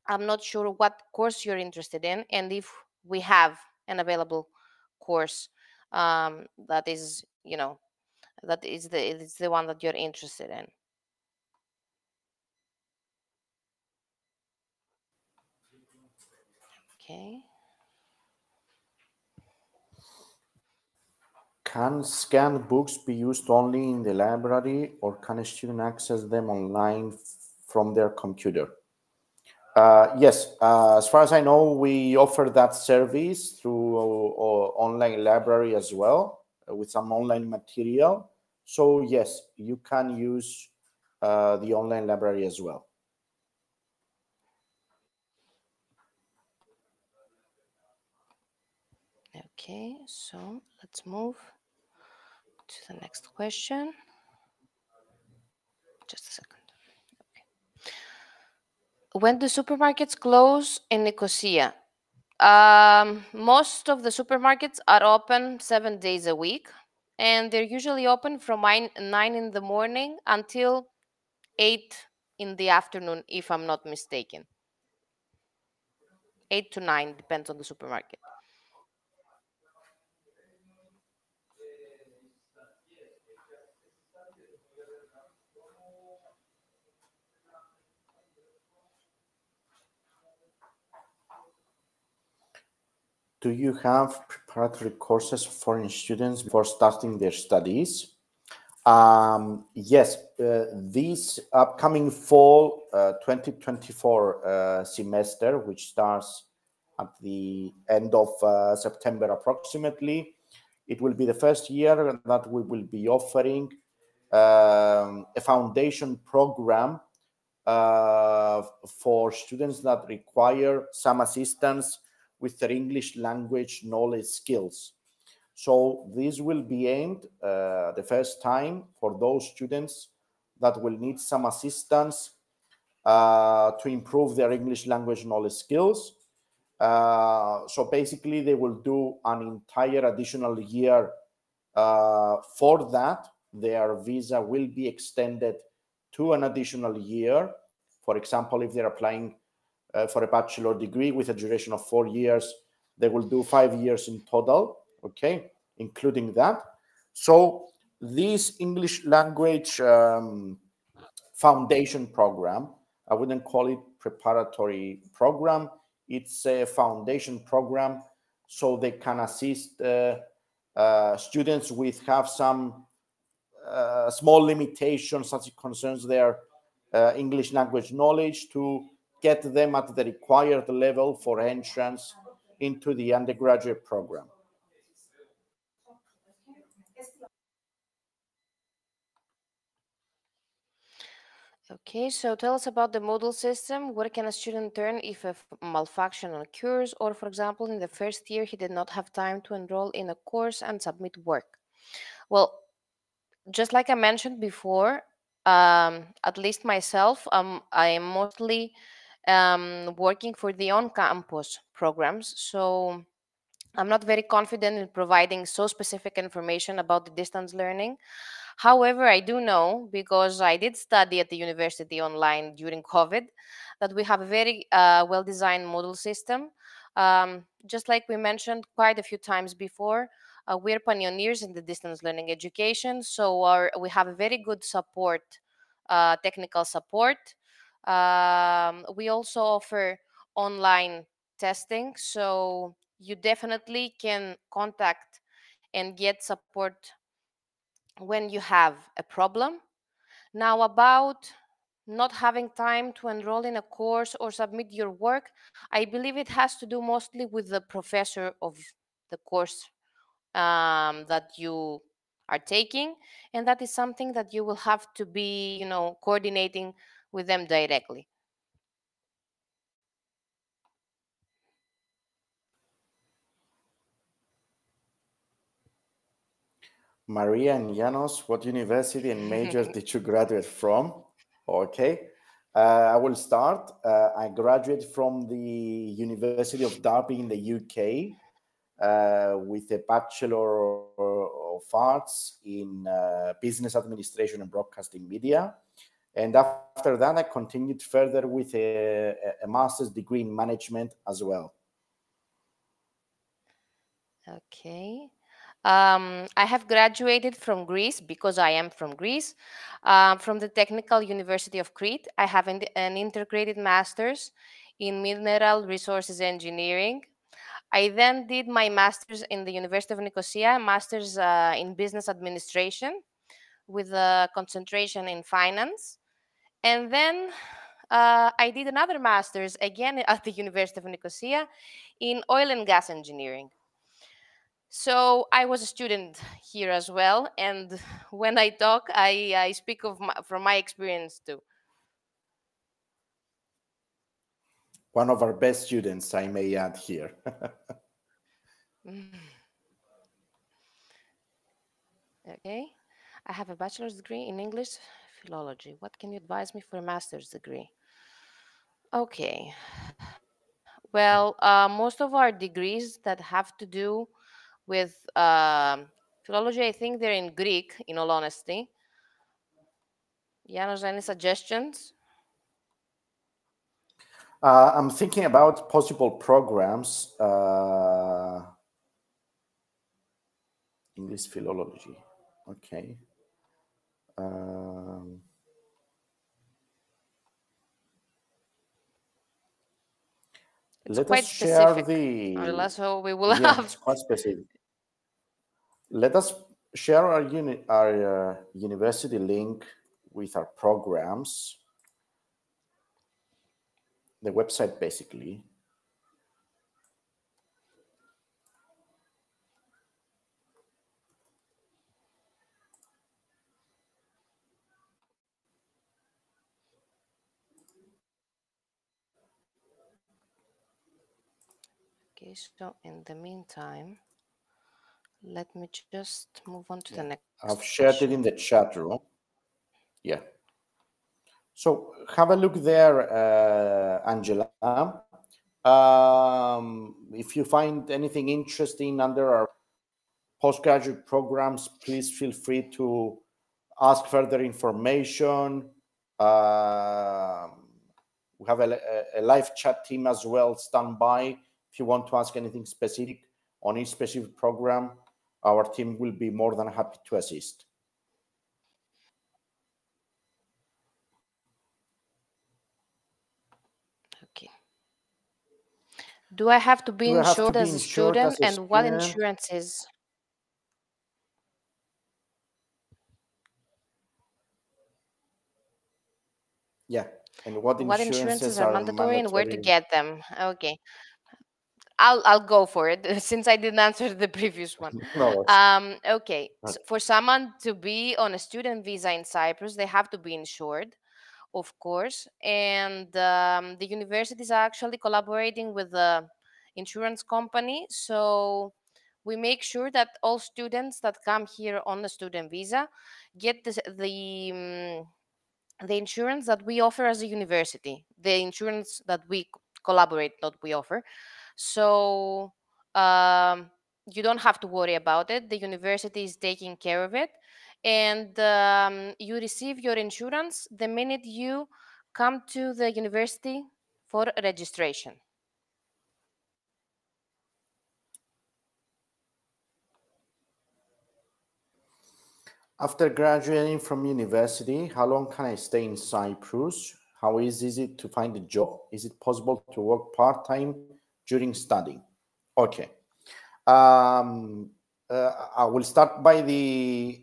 I'm not sure what course you're interested in, and if we have an available course that is, that is the one that you're interested in. Okay. Can scanned books be used only in the library, or can a student access them online from their computer. Yes, as far as I know, we offer that service through online library as well, with some online material. So yes, you can use the online library as well. Okay, so let's move to the next question. Just a second. Okay. When do supermarkets close in Nicosia? Most of the supermarkets are open 7 days a week, and they're usually open from 9 in the morning until 8 in the afternoon, if I'm not mistaken. 8 to 9, depends on the supermarket. Do you have preparatory courses for foreign students before starting their studies? Yes, this upcoming fall 2024 semester, which starts at the end of September approximately, it will be the first year that we will be offering a foundation program for students that require some assistance with their English language knowledge skills. So this will be aimed the first time for those students that will need some assistance to improve their English language knowledge skills. So basically, they will do an entire additional year for that. Their visa will be extended to an additional year. For example, if they're applying for a bachelor degree with a duration of 4 years, they will do 5 years in total, okay, including that. So this English language foundation program, I wouldn't call it preparatory program, it's a foundation program, so they can assist students with have some small limitations as it concerns their English language knowledge to get them at the required level for entrance into the undergraduate program. Okay, so tell us about the Moodle system. What can a student learn if a malfunction occurs, or for example, in the first year he did not have time to enroll in a course and submit work? Well, just like I mentioned before, at least myself, I am mostly working for the on-campus programs, so I'm not very confident in providing so specific information about the distance learning. However, I do know, because I did study at the university online during COVID, that we have a very well designed Moodle system. Just like we mentioned quite a few times before, we're pioneers in the distance learning education. So we have a very good support, technical support. We also offer online testing. So you definitely can contact and get support when you have a problem. Now, about not having time to enroll in a course or submit your work, I believe it has to do mostly with the professor of the course that you are taking, and that is something that you will have to be, coordinating with them directly. Maria and Janos, what university and major did you graduate from? Okay, I will start. I graduated from the University of Derby in the UK with a Bachelor of Arts in Business Administration and Broadcasting Media. And after that, I continued further with a master's degree in management as well. Okay. I have graduated from Greece because I am from Greece, from the Technical University of Crete. I have an integrated master's in mineral resources engineering. I then did my master's in the University of Nicosia, master's in business administration with a concentration in finance. And then I did another master's again at the University of Nicosia in oil and gas engineering. So I was a student here as well, and when I talk, I speak from my experience too. One of our best students, I may add here. Okay, I have a bachelor's degree in English Philology. What can you advise me for a master's degree? Okay, well, most of our degrees that have to do with philology, I think they're in Greek, in all honesty. Janos, any suggestions? I'm thinking about possible programs. English Philology. Okay. It's Let us quite share specific. the. So we will Yeah, have. it's quite specific. Let us share our university link with our programs. The website, basically. Okay, so in the meantime, let me just move on to the next I've question. shared it in the chat room. Yeah. So have a look there, Angela. If you find anything interesting under our postgraduate programs, please feel free to ask further information. We have a live chat team as well, standby. If you want to ask anything specific on each specific program, our team will be more than happy to assist. Okay. Do I have to be insured as a student, and what insurance is? Yeah, and what insurances are are mandatory and where to mandatory? get them? Okay. I'll go for it since I didn't answer the previous one. No. Okay, so for someone to be on a student visa in Cyprus, they have to be insured, of course, and the university is actually collaborating with the insurance company. So we make sure that all students that come here on a student visa get the insurance that we offer as a university, the insurance that we collaborate, not we offer. So you don't have to worry about it. The university is taking care of it, and you receive your insurance the minute you come to the university for registration. After graduating from university, how long can I stay in Cyprus? How easy is it to find a job? Is it possible to work part-time during studying? Okay. I will start by the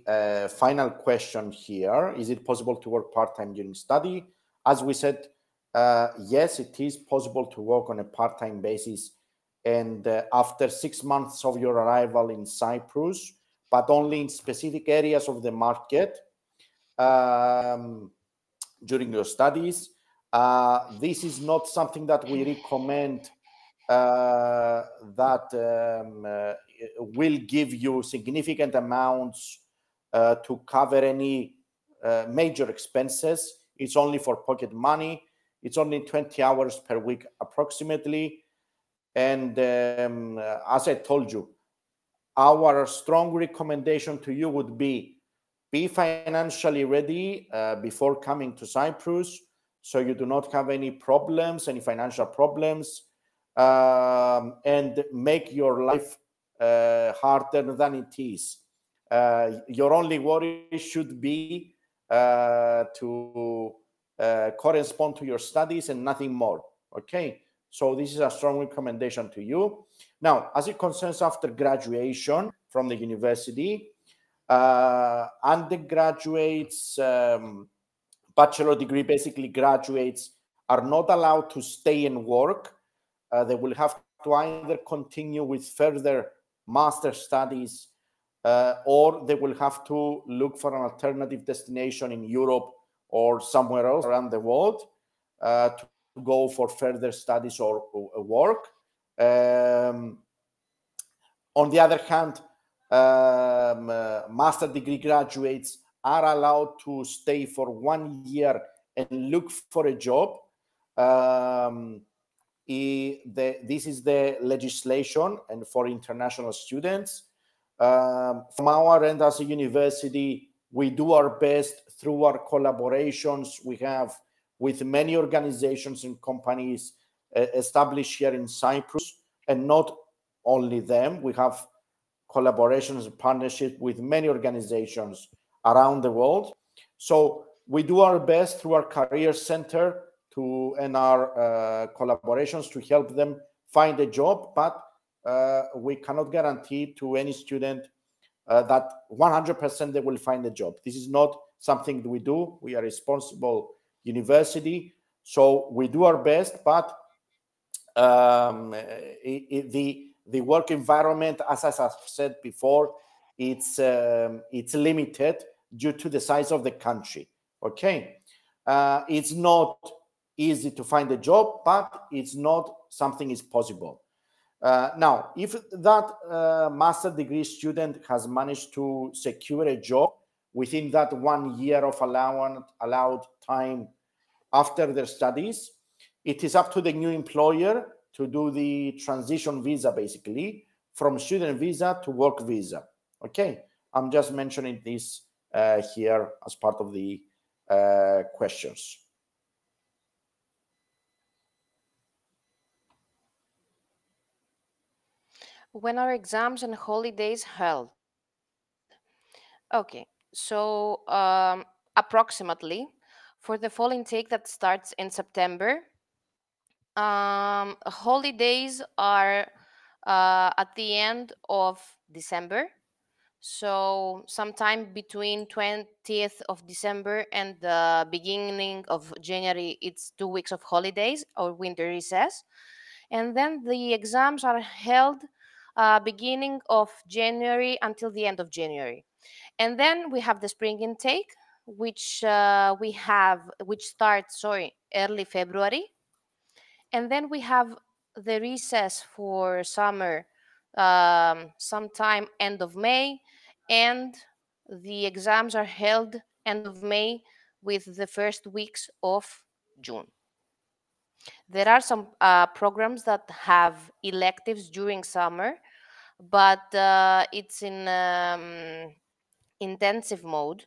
final question here. Is it possible to work part-time during study? As we said, yes, it is possible to work on a part-time basis. And after 6 months of your arrival in Cyprus, but only in specific areas of the market during your studies. This is not something that we recommend that will give you significant amounts to cover any major expenses. It's only for pocket money. It's only 20 hours per week approximately. And as I told you, our strong recommendation to you would be financially ready before coming to Cyprus, so you do not have any problems, any financial problems, and make your life harder than it is. Your only worry should be to correspond to your studies and nothing more. Okay, so this is a strong recommendation to you. Now, as it concerns after graduation from the university, undergraduates, bachelor degree basically graduates are not allowed to stay and work. They will have to either continue with further master studies, or they will have to look for an alternative destination in Europe or somewhere else around the world to go for further studies or work. On the other hand, master degree graduates are allowed to stay for 1 year and look for a job. This is the legislation and for international students. From our end as a university, we do our best through our collaborations we have with many organizations and companies established here in Cyprus, and not only them. We have collaborations and partnerships with many organizations around the world. So we do our best through our career center and our collaborations to help them find a job, but we cannot guarantee to any student that 100% they will find a job. This is not something we do. We are a responsible university, so we do our best, but the work environment, as I have said before, it's limited due to the size of the country. Okay, it's not easy to find a job, but it's not something is possible. Now, if that master degree student has managed to secure a job within that 1 year of allowed time after their studies, it is up to the new employer to do the transition visa, basically, from student visa to work visa. Okay, I'm just mentioning this here as part of the questions. When are exams and holidays held? Okay, so approximately for the fall intake that starts in September, holidays are at the end of December. So sometime between 20th of December and the beginning of January, it's 2 weeks of holidays or winter recess. And then the exams are held beginning of January until the end of January. And then we have the spring intake, which starts early February. And then we have the recess for summer sometime end of May, and the exams are held end of May with the first weeks of June. There are some programs that have electives during summer, but it's in intensive mode.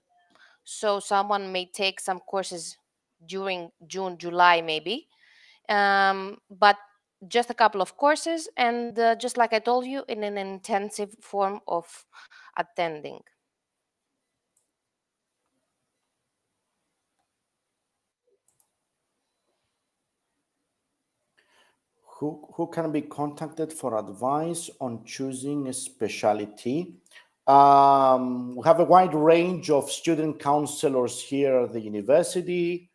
So someone may take some courses during June, July, maybe, but just a couple of courses, and just like I told you, in an intensive form of attending. Who can be contacted for advice on choosing a specialty? We have a wide range of student counselors here at the university,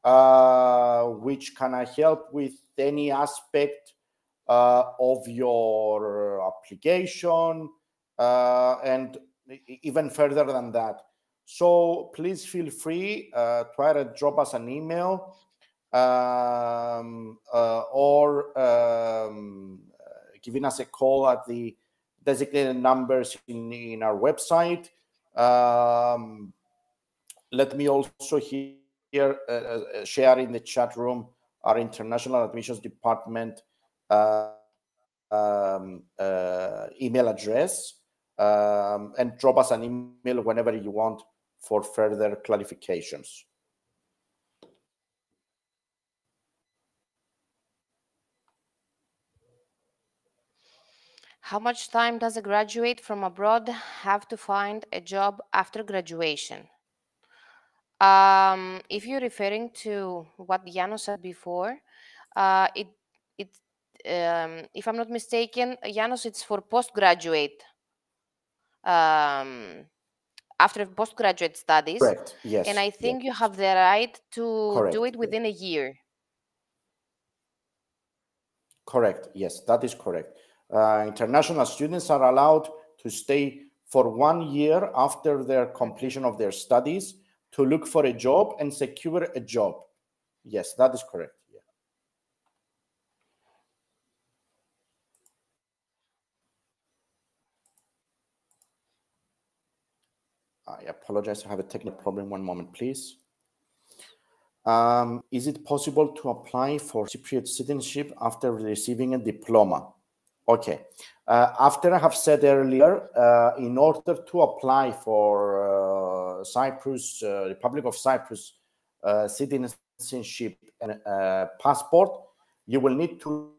which can help with any aspect of your application, and even further than that. So please feel free to either drop us an email or giving us a call at the designated numbers in our website. Let me also here share in the chat room our international admissions department email address, and drop us an email whenever you want for further clarifications. How much time does a graduate from abroad have to find a job after graduation? If you're referring to what Yanos said before, it if I'm not mistaken, Yanos, it's for postgraduate. After postgraduate studies. Correct. Yes. And I think yes. you have the right to Correct. do it within a year. Correct. Yes, that is correct. International students are allowed to stay for 1 year after their completion of their studies to look for a job and secure a job. Yes, that is correct. Yeah. I apologize. I have a technical problem. One moment, please. Is it possible to apply for Cypriot citizenship after receiving a diploma? Okay. After I have said earlier, in order to apply for Cyprus, Republic of Cyprus citizenship and passport, you will need to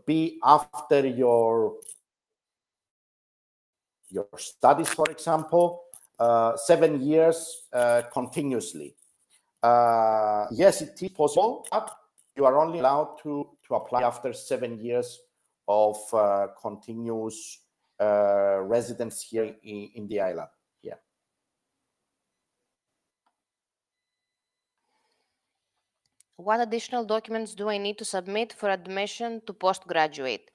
be after your studies, for example, 7 years continuously. Yes, it is possible, but you are only allowed to apply after 7 years of continuous residence here in the island. Yeah. What additional documents do I need to submit for admission to postgraduate?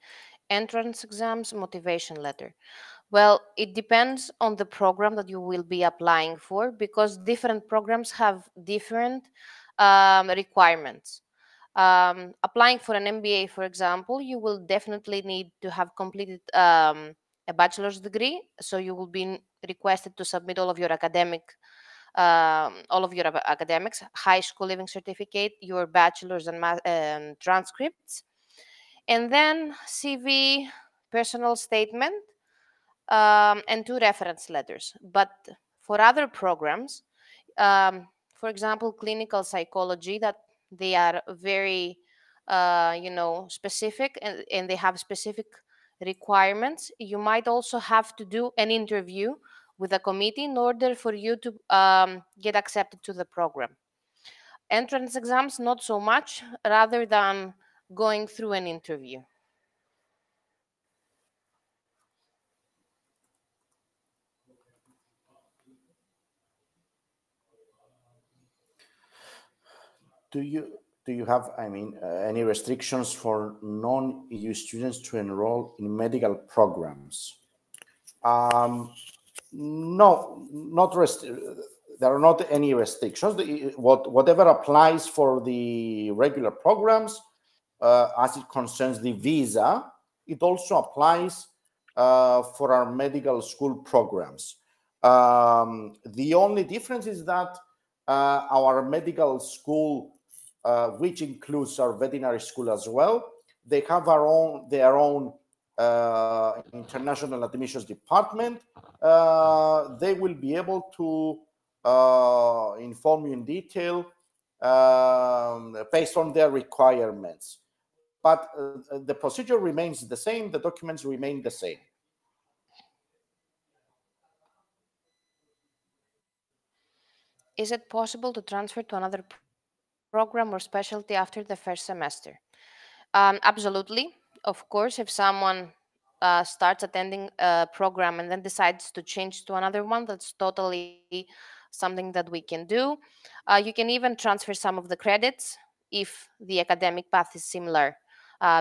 Entrance exams, motivation letter. Well, it depends on the program that you will be applying for, because different programs have different requirements. Applying for an MBA, for example, you will definitely need to have completed a bachelor's degree. So you will be requested to submit all of your academics, high school living certificate, your bachelor's and transcripts, and then CV, personal statement, and 2 reference letters. But for other programs, for example, clinical psychology, that they are very, specific, and they have specific requirements, you might also have to do an interview with a committee in order for you to get accepted to the program. Entrance exams, not so much, rather than going through an interview. Do you have, any restrictions for non-EU students to enroll in medical programs? No, there are not any restrictions. Whatever applies for the regular programs, as it concerns the visa, it also applies for our medical school programs. The only difference is that our medical school, which includes our veterinary school as well, they have their own international admissions department. They will be able to inform you in detail based on their requirements. But the procedure remains the same, the documents remain the same. Is it possible to transfer to another program or specialty after the first semester? Absolutely. Of course, if someone starts attending a program and then decides to change to another one, that's totally something that we can do. You can even transfer some of the credits if the academic path is similar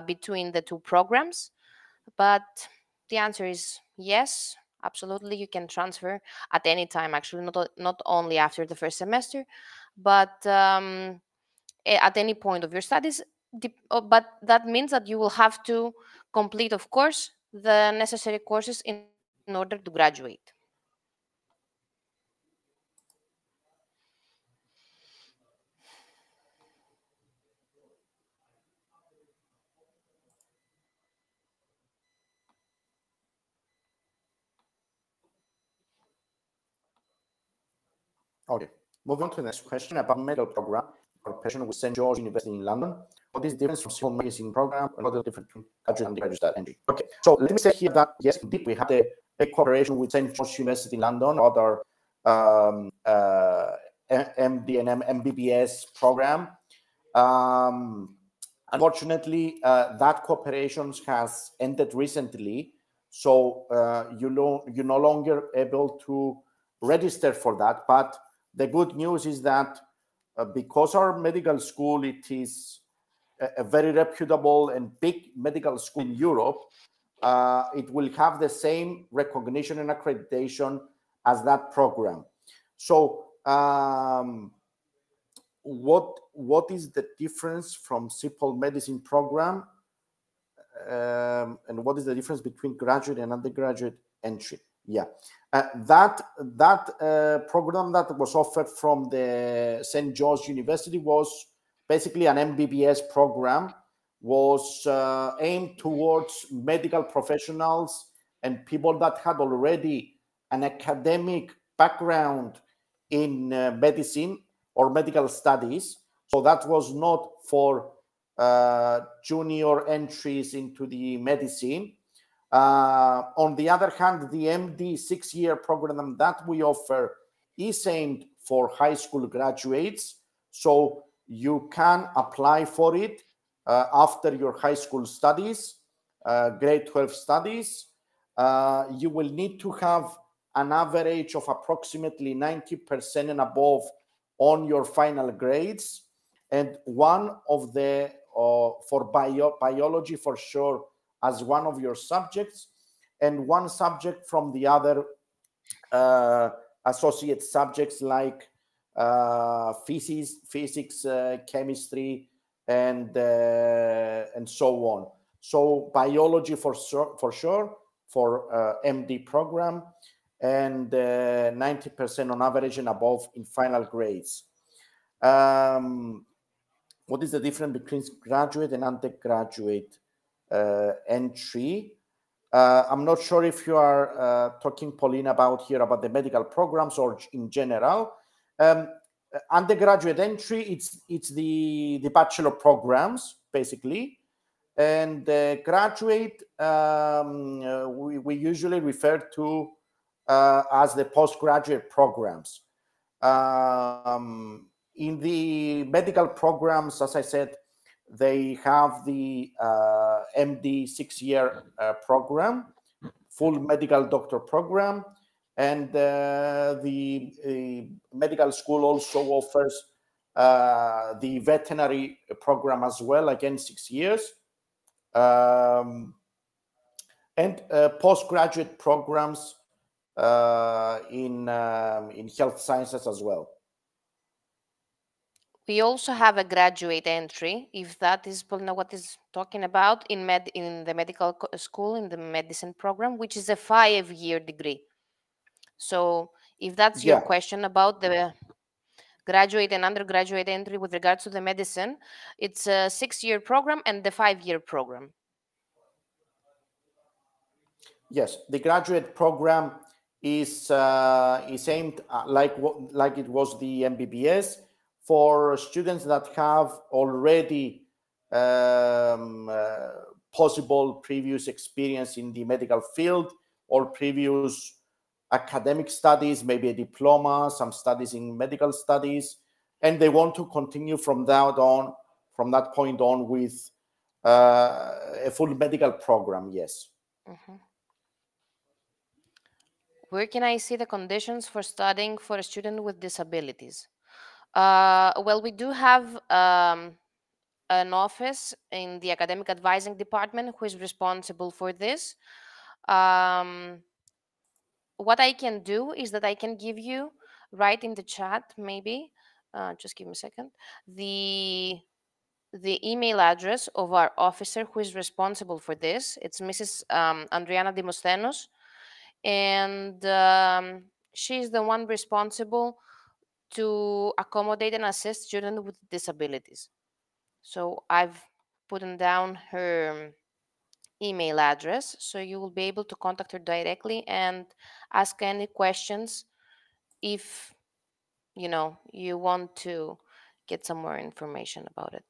between the 2 programs. But the answer is yes, absolutely. You can transfer at any time, actually, not only after the first semester, but at any point of your studies. But that means that you will have to complete, of course, the necessary courses in order to graduate. Okay, moving on to the next question about medical program cooperation with St. George University in London. What is the difference from civil medicine program and what is the difference between graduate and undergraduate entry? Okay, so let me say here that yes, indeed, we have a cooperation with St. George University in London, other MD and MBBS program. Unfortunately, that cooperation has ended recently, so you're no longer able to register for that. But the good news is that because our medical school, it is a very reputable and big medical school in Europe, it will have the same recognition and accreditation as that program. So what is the difference from simple medicine program, and what is the difference between graduate and undergraduate entry? Yeah, that program that was offered from the St. George University was basically an MBBS program, was aimed towards medical professionals and people that had already an academic background in medicine or medical studies. So that was not for junior entries into the medicine. On the other hand, the MD 6-year program that we offer is aimed for high school graduates. So you can apply for it after your high school studies, grade 12 studies. You will need to have an average of approximately 90% and above on your final grades. And one of the, for biology for sure, as one of your subjects, and one subject from the other associate subjects like physics, chemistry, and so on. So biology for sure for MD program, and 90% on average and above in final grades. What is the difference between graduate and undergraduate entry? I'm not sure if you are talking, Pauline, about the medical programs or in general. Undergraduate entry, it's the bachelor programs basically, and graduate we usually refer to as the postgraduate programs. In the medical programs, as I said, they have the MD 6-year program, full medical doctor program, and the medical school also offers the veterinary program as well, again 6 years, and postgraduate programs in health sciences as well. We also have a graduate entry, if that is what is talking about, in the medical school, in the medicine program, which is a 5-year degree. So if that's your question about the graduate and undergraduate entry with regards to the medicine, it's a 6-year program and the 5-year program. Yes, the graduate program is aimed like it was the MBBS, for students that have already possible previous experience in the medical field or previous academic studies, maybe a diploma, some studies in medical studies, and they want to continue from that point on with a full medical program. Yes. Mm-hmm. Where can I see the conditions for studying for a student with disabilities? Well, we do have an office in the academic advising department who is responsible for this. What I can do is that I can give you right in the chat, maybe, just give me a second, the email address of our officer who is responsible for this. It's Mrs. Andriana Dimosthenos, and she's the one responsible to accommodate and assist students with disabilities. So I've put down her email address, so you will be able to contact her directly and ask any questions if you want to get some more information about it.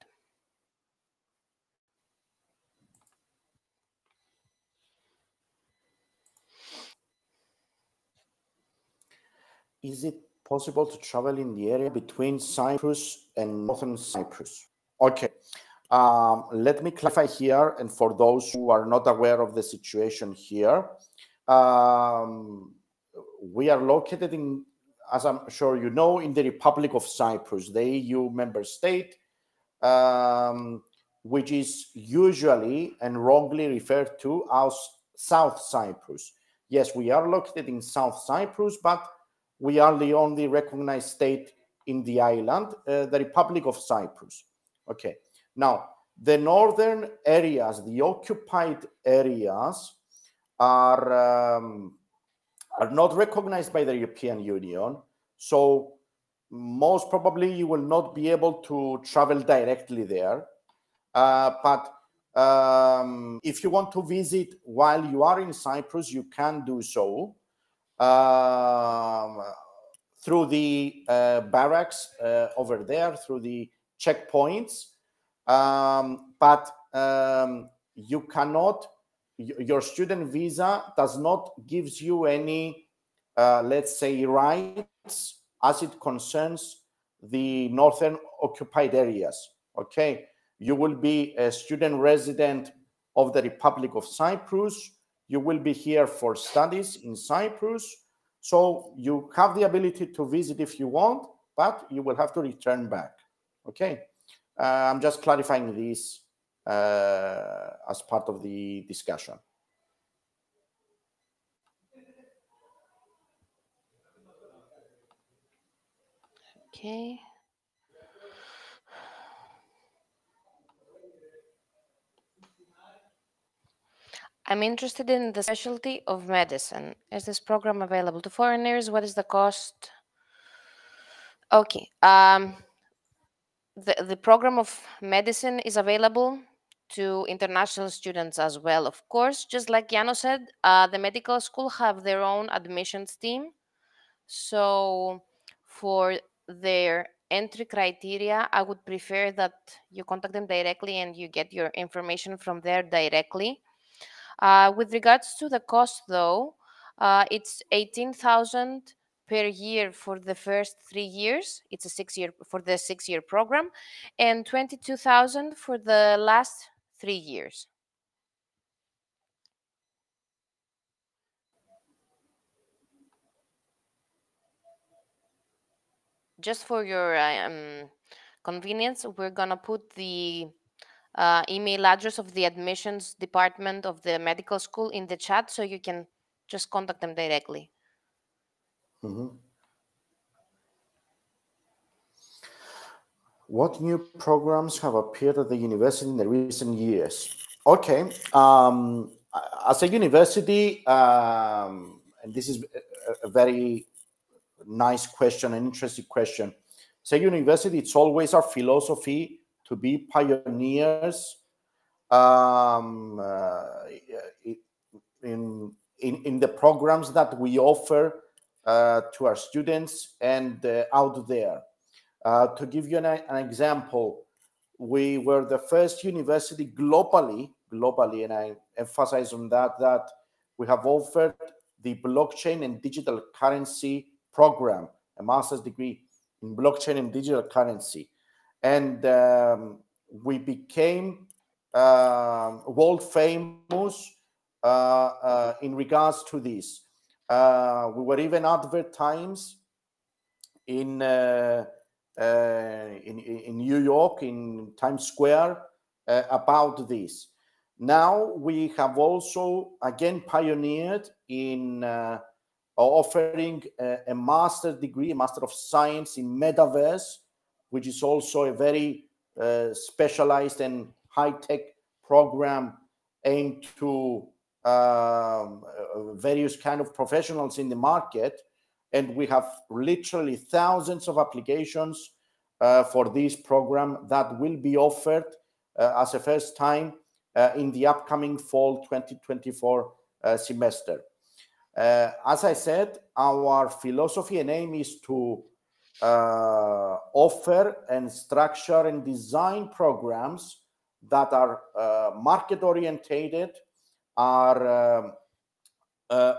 Is it possible to travel in the area between Cyprus and northern Cyprus? Okay. Let me clarify here, and for those who are not aware of the situation here, we are located in, as I'm sure you know, in the Republic of Cyprus, the EU member state. which is usually and wrongly referred to as South Cyprus. Yes, we are located in South Cyprus, but we are the only recognized state in the island, the Republic of Cyprus. Okay, now the northern areas, the occupied areas, are not recognized by the European Union. So most probably you will not be able to travel directly there. But if you want to visit while you are in Cyprus, you can do so through the barracks over there, through the checkpoints. But you cannot, your student visa does not gives you any, let's say, rights as it concerns the northern occupied areas. Okay, you will be a student resident of the Republic of Cyprus. You will be here for studies in Cyprus. So you have the ability to visit if you want, but you will have to return back. Okay, I'm just clarifying this as part of the discussion. Okay. I'm interested in the specialty of medicine. Is this program available to foreigners? What is the cost? Okay. The program of medicine is available to international students as well, of course. Just like Yano said, the medical school have their own admissions team. So for their entry criteria, I would prefer that you contact them directly and you get your information from there directly. With regards to the cost, though, it's 18,000 per year for the first 3 years. It's a 6-year for the 6-year program, and 22,000 for the last 3 years. Just for your convenience, we're gonna put the email address of the admissions department of the medical school in the chat, so you can just contact them directly. What new programs have appeared at the university in the recent years? Okay, as a university, and this is a very nice question, an interesting question. As a university, it's always our philosophy to be pioneers in the programs that we offer to our students and out there. To give you an example, we were the first university globally, and I emphasize on that we have offered the blockchain and digital currency program, a master's degree in blockchain and digital currency. And we became world famous in regards to this. We were even advertised in New York, in Times Square, about this. Now we have also again pioneered in offering a master's degree, a Master of Science in Metaverse, which is also a very specialized and high-tech program aimed to various kind of professionals in the market. And we have literally thousands of applications for this program that will be offered as a first time in the upcoming fall 2024 semester. As I said, our philosophy and aim is to offer and structure and design programs that are market orientated, are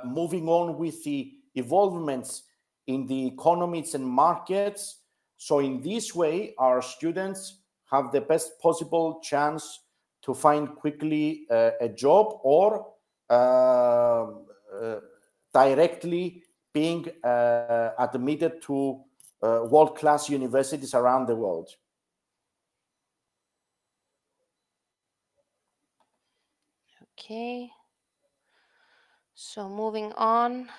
moving on with the evolvements in the economies and markets. So in this way, our students have the best possible chance to find quickly a job or directly being admitted to world-class universities around the world. Okay. So moving on,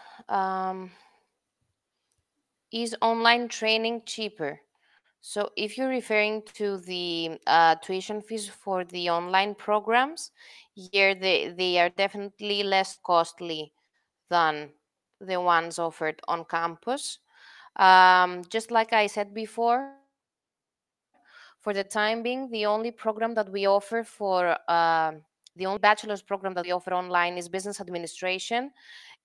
is online training cheaper? So if you're referring to the tuition fees for the online programs, here they are definitely less costly than the ones offered on campus. Just like I said before, for the time being, the only program that we offer the only bachelor's program that we offer online is business administration,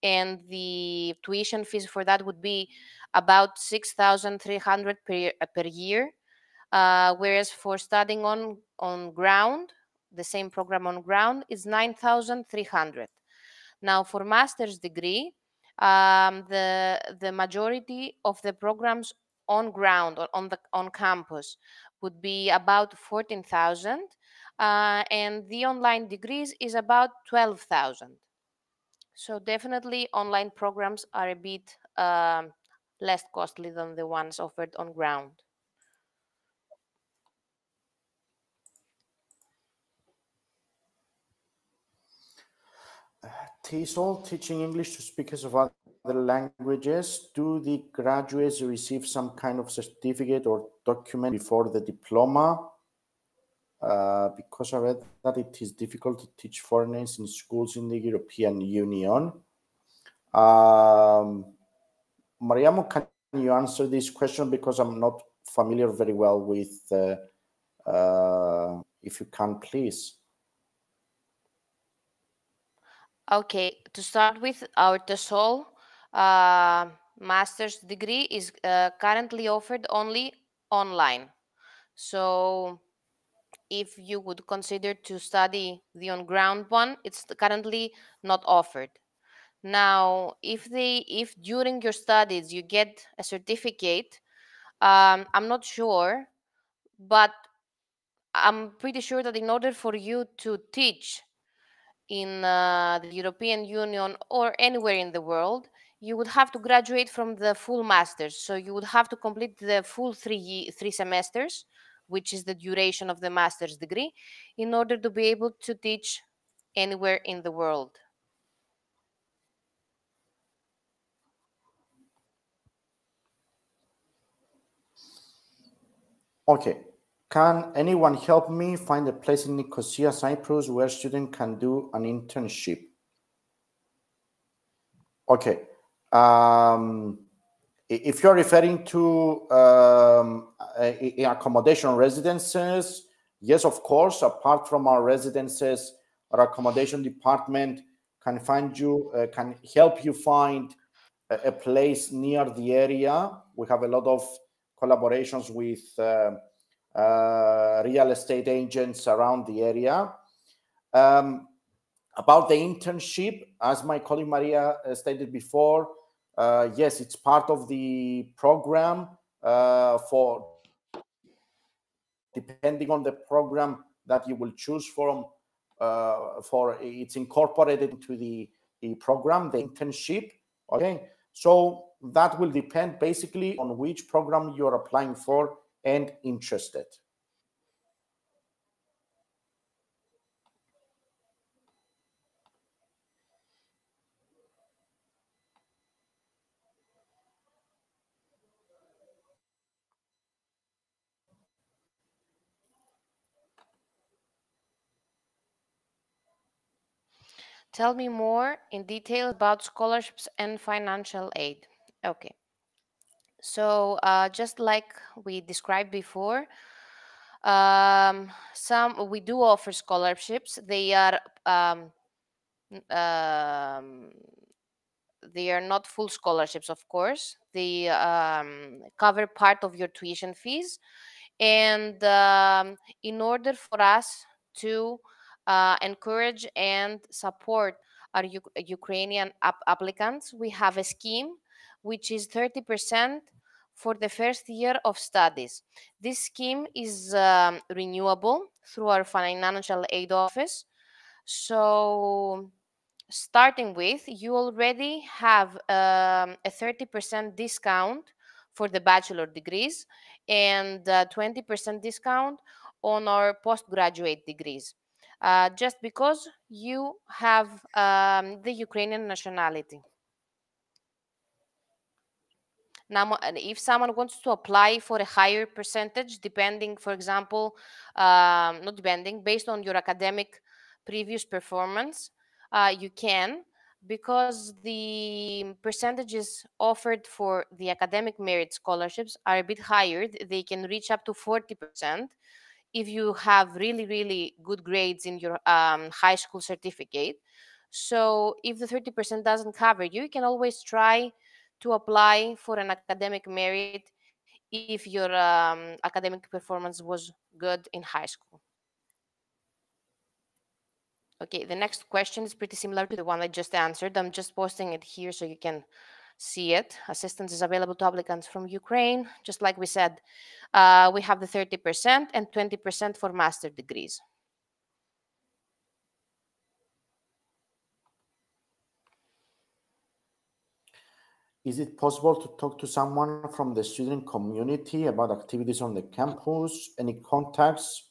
and the tuition fees for that would be about 6,300 per year. Whereas for studying on ground, the same program on ground is 9,300. Now, for master's degree, the majority of the programs on ground or on campus would be about 14,000, and the online degrees is about 12,000. So definitely, online programs are a bit less costly than the ones offered on ground. TESOL, teaching English to speakers of other languages. Do the graduates receive some kind of certificate or document before the diploma? Because I read that it is difficult to teach foreigners in schools in the European Union. Mariamo, can you answer this question, because I'm not familiar very well with, if you can, please. Okay, to start with, our TESOL master's degree is currently offered only online. So if you would consider to study the on-ground one, it's currently not offered. Now, if during your studies you get a certificate, I'm not sure, but I'm pretty sure that in order for you to teach in the European Union or anywhere in the world, you would have to graduate from the full masters. So you would have to complete the full three semesters, which is the duration of the master's degree, in order to be able to teach anywhere in the world. Okay. Can anyone help me find a place in Nicosia, Cyprus, where student can do an internship? Okay. If you're referring to accommodation residences, yes, of course. Apart from our residences, our accommodation department can can help you find a place near the area. We have a lot of collaborations with real estate agents around the area. About the internship, as my colleague Maria stated before, yes, it's part of the program for depending on the program that you will choose from. For it's incorporated into the program, the internship. Okay, so that will depend basically on which program you're applying for and interested. Tell me more in detail about scholarships and financial aid. Okay. So just like we described before, some we do offer scholarships. Um, they are not full scholarships, of course. They cover part of your tuition fees, and in order for us to encourage and support our Ukrainian applicants, we have a scheme which is 30% for the first year of studies. This scheme is renewable through our financial aid office. So starting with, you already have a 30% discount for the bachelor degrees and 20% discount on our postgraduate degrees. just because you have the Ukrainian nationality. Now, if someone wants to apply for a higher percentage, depending, for example, not depending, based on your academic previous performance, you can, because the percentages offered for the academic merit scholarships are a bit higher. They can reach up to 40% if you have really, really good grades in your high school certificate. So if the 30% doesn't cover you, you can always try to apply for an academic merit if your academic performance was good in high school. Okay, the next question is pretty similar to the one I just answered. I'm just posting it here so you can see it. Assistance is available to applicants from Ukraine. Just like we said, we have the 30% and 20% for master degrees. Is it possible to talk to someone from the student community about activities on the campus? Any contacts?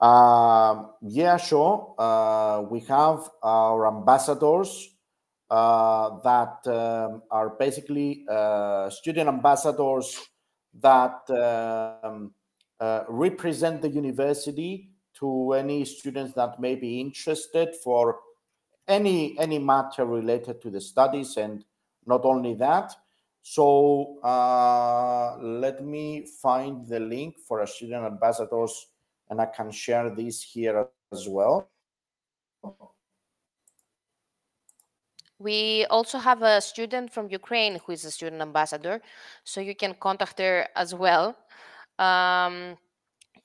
Yeah, sure. We have our ambassadors that are basically student ambassadors that represent the university to any students that may be interested for any matter related to the studies, and not only that. So let me find the link for our student ambassadors, and I can share this here as well. We also have a student from Ukraine who is a student ambassador, so you can contact her as well. And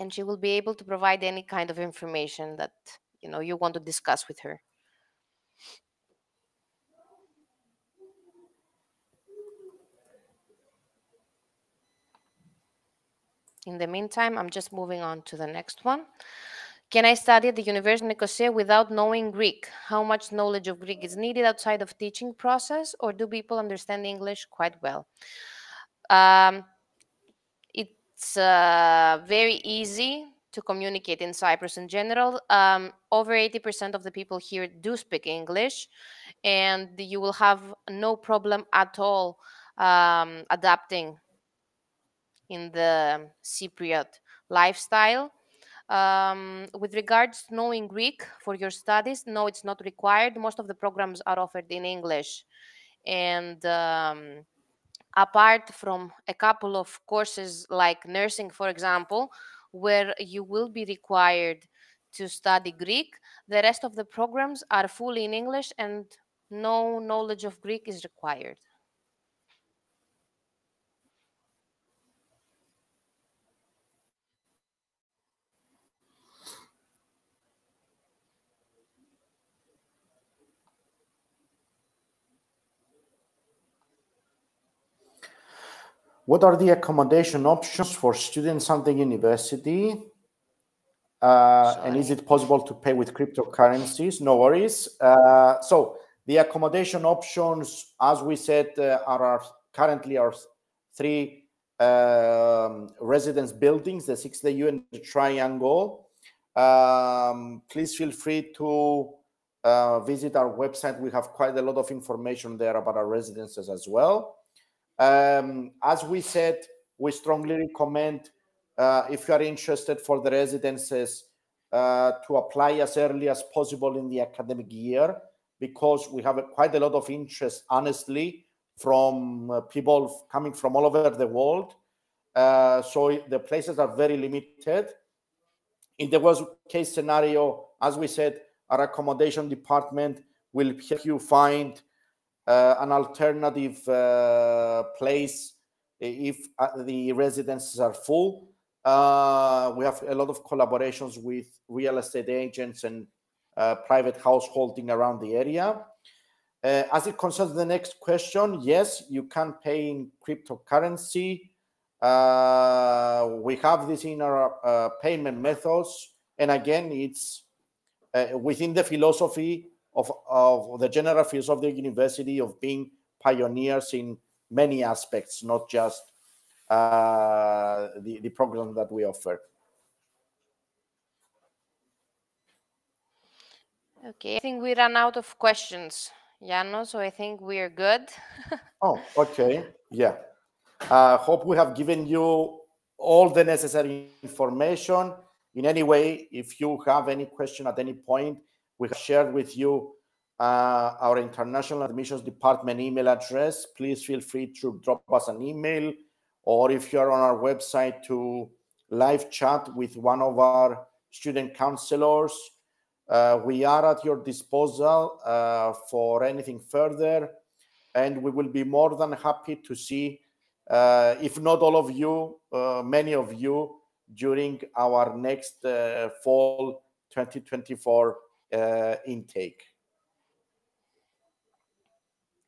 she will be able to provide any kind of information that you want to discuss with her. In the meantime, I'm just moving on to the next one. Can I study at the University of Nicosia without knowing Greek? How much knowledge of Greek is needed outside of teaching process, or do people understand English quite well? It's very easy to communicate in Cyprus in general. Over 80% of the people here do speak English, and you will have no problem at all adapting in the Cypriot lifestyle. With regards to knowing Greek for your studies, no, it's not required. Most of the programs are offered in English. And apart from a couple of courses like nursing, for example, where you will be required to study Greek, the rest of the programs are fully in English and no knowledge of Greek is required. What are the accommodation options for students at the university? And is it possible to pay with cryptocurrencies? No worries. So the accommodation options, as we said, are currently our three residence buildings, the 6th and the Triangle. Please feel free to visit our website. We have quite a lot of information there about our residences as well. As we said, we strongly recommend, if you are interested for the residences, to apply as early as possible in the academic year, because we have quite a lot of interest, honestly, from people coming from all over the world. So the places are very limited. In the worst case scenario, as we said, our accommodation department will help you find an alternative place if the residences are full. We have a lot of collaborations with real estate agents and private householding around the area. As it concerns the next question, yes, you can pay in cryptocurrency. We have this in our payment methods. And again, it's within the philosophy of the general philosophy of the university of being pioneers in many aspects, not just the program that we offer. Okay, I think we ran out of questions, Jano, so I think we're good. Oh, okay. Yeah. Hope we have given you all the necessary information. In any way, if you have any question at any point, we have shared with you our International Admissions Department email address. Please feel free to drop us an email, or if you're on our website, to live chat with one of our student counselors. We are at your disposal for anything further, and we will be more than happy to see, if not all of you, many of you during our next fall 2024 intake.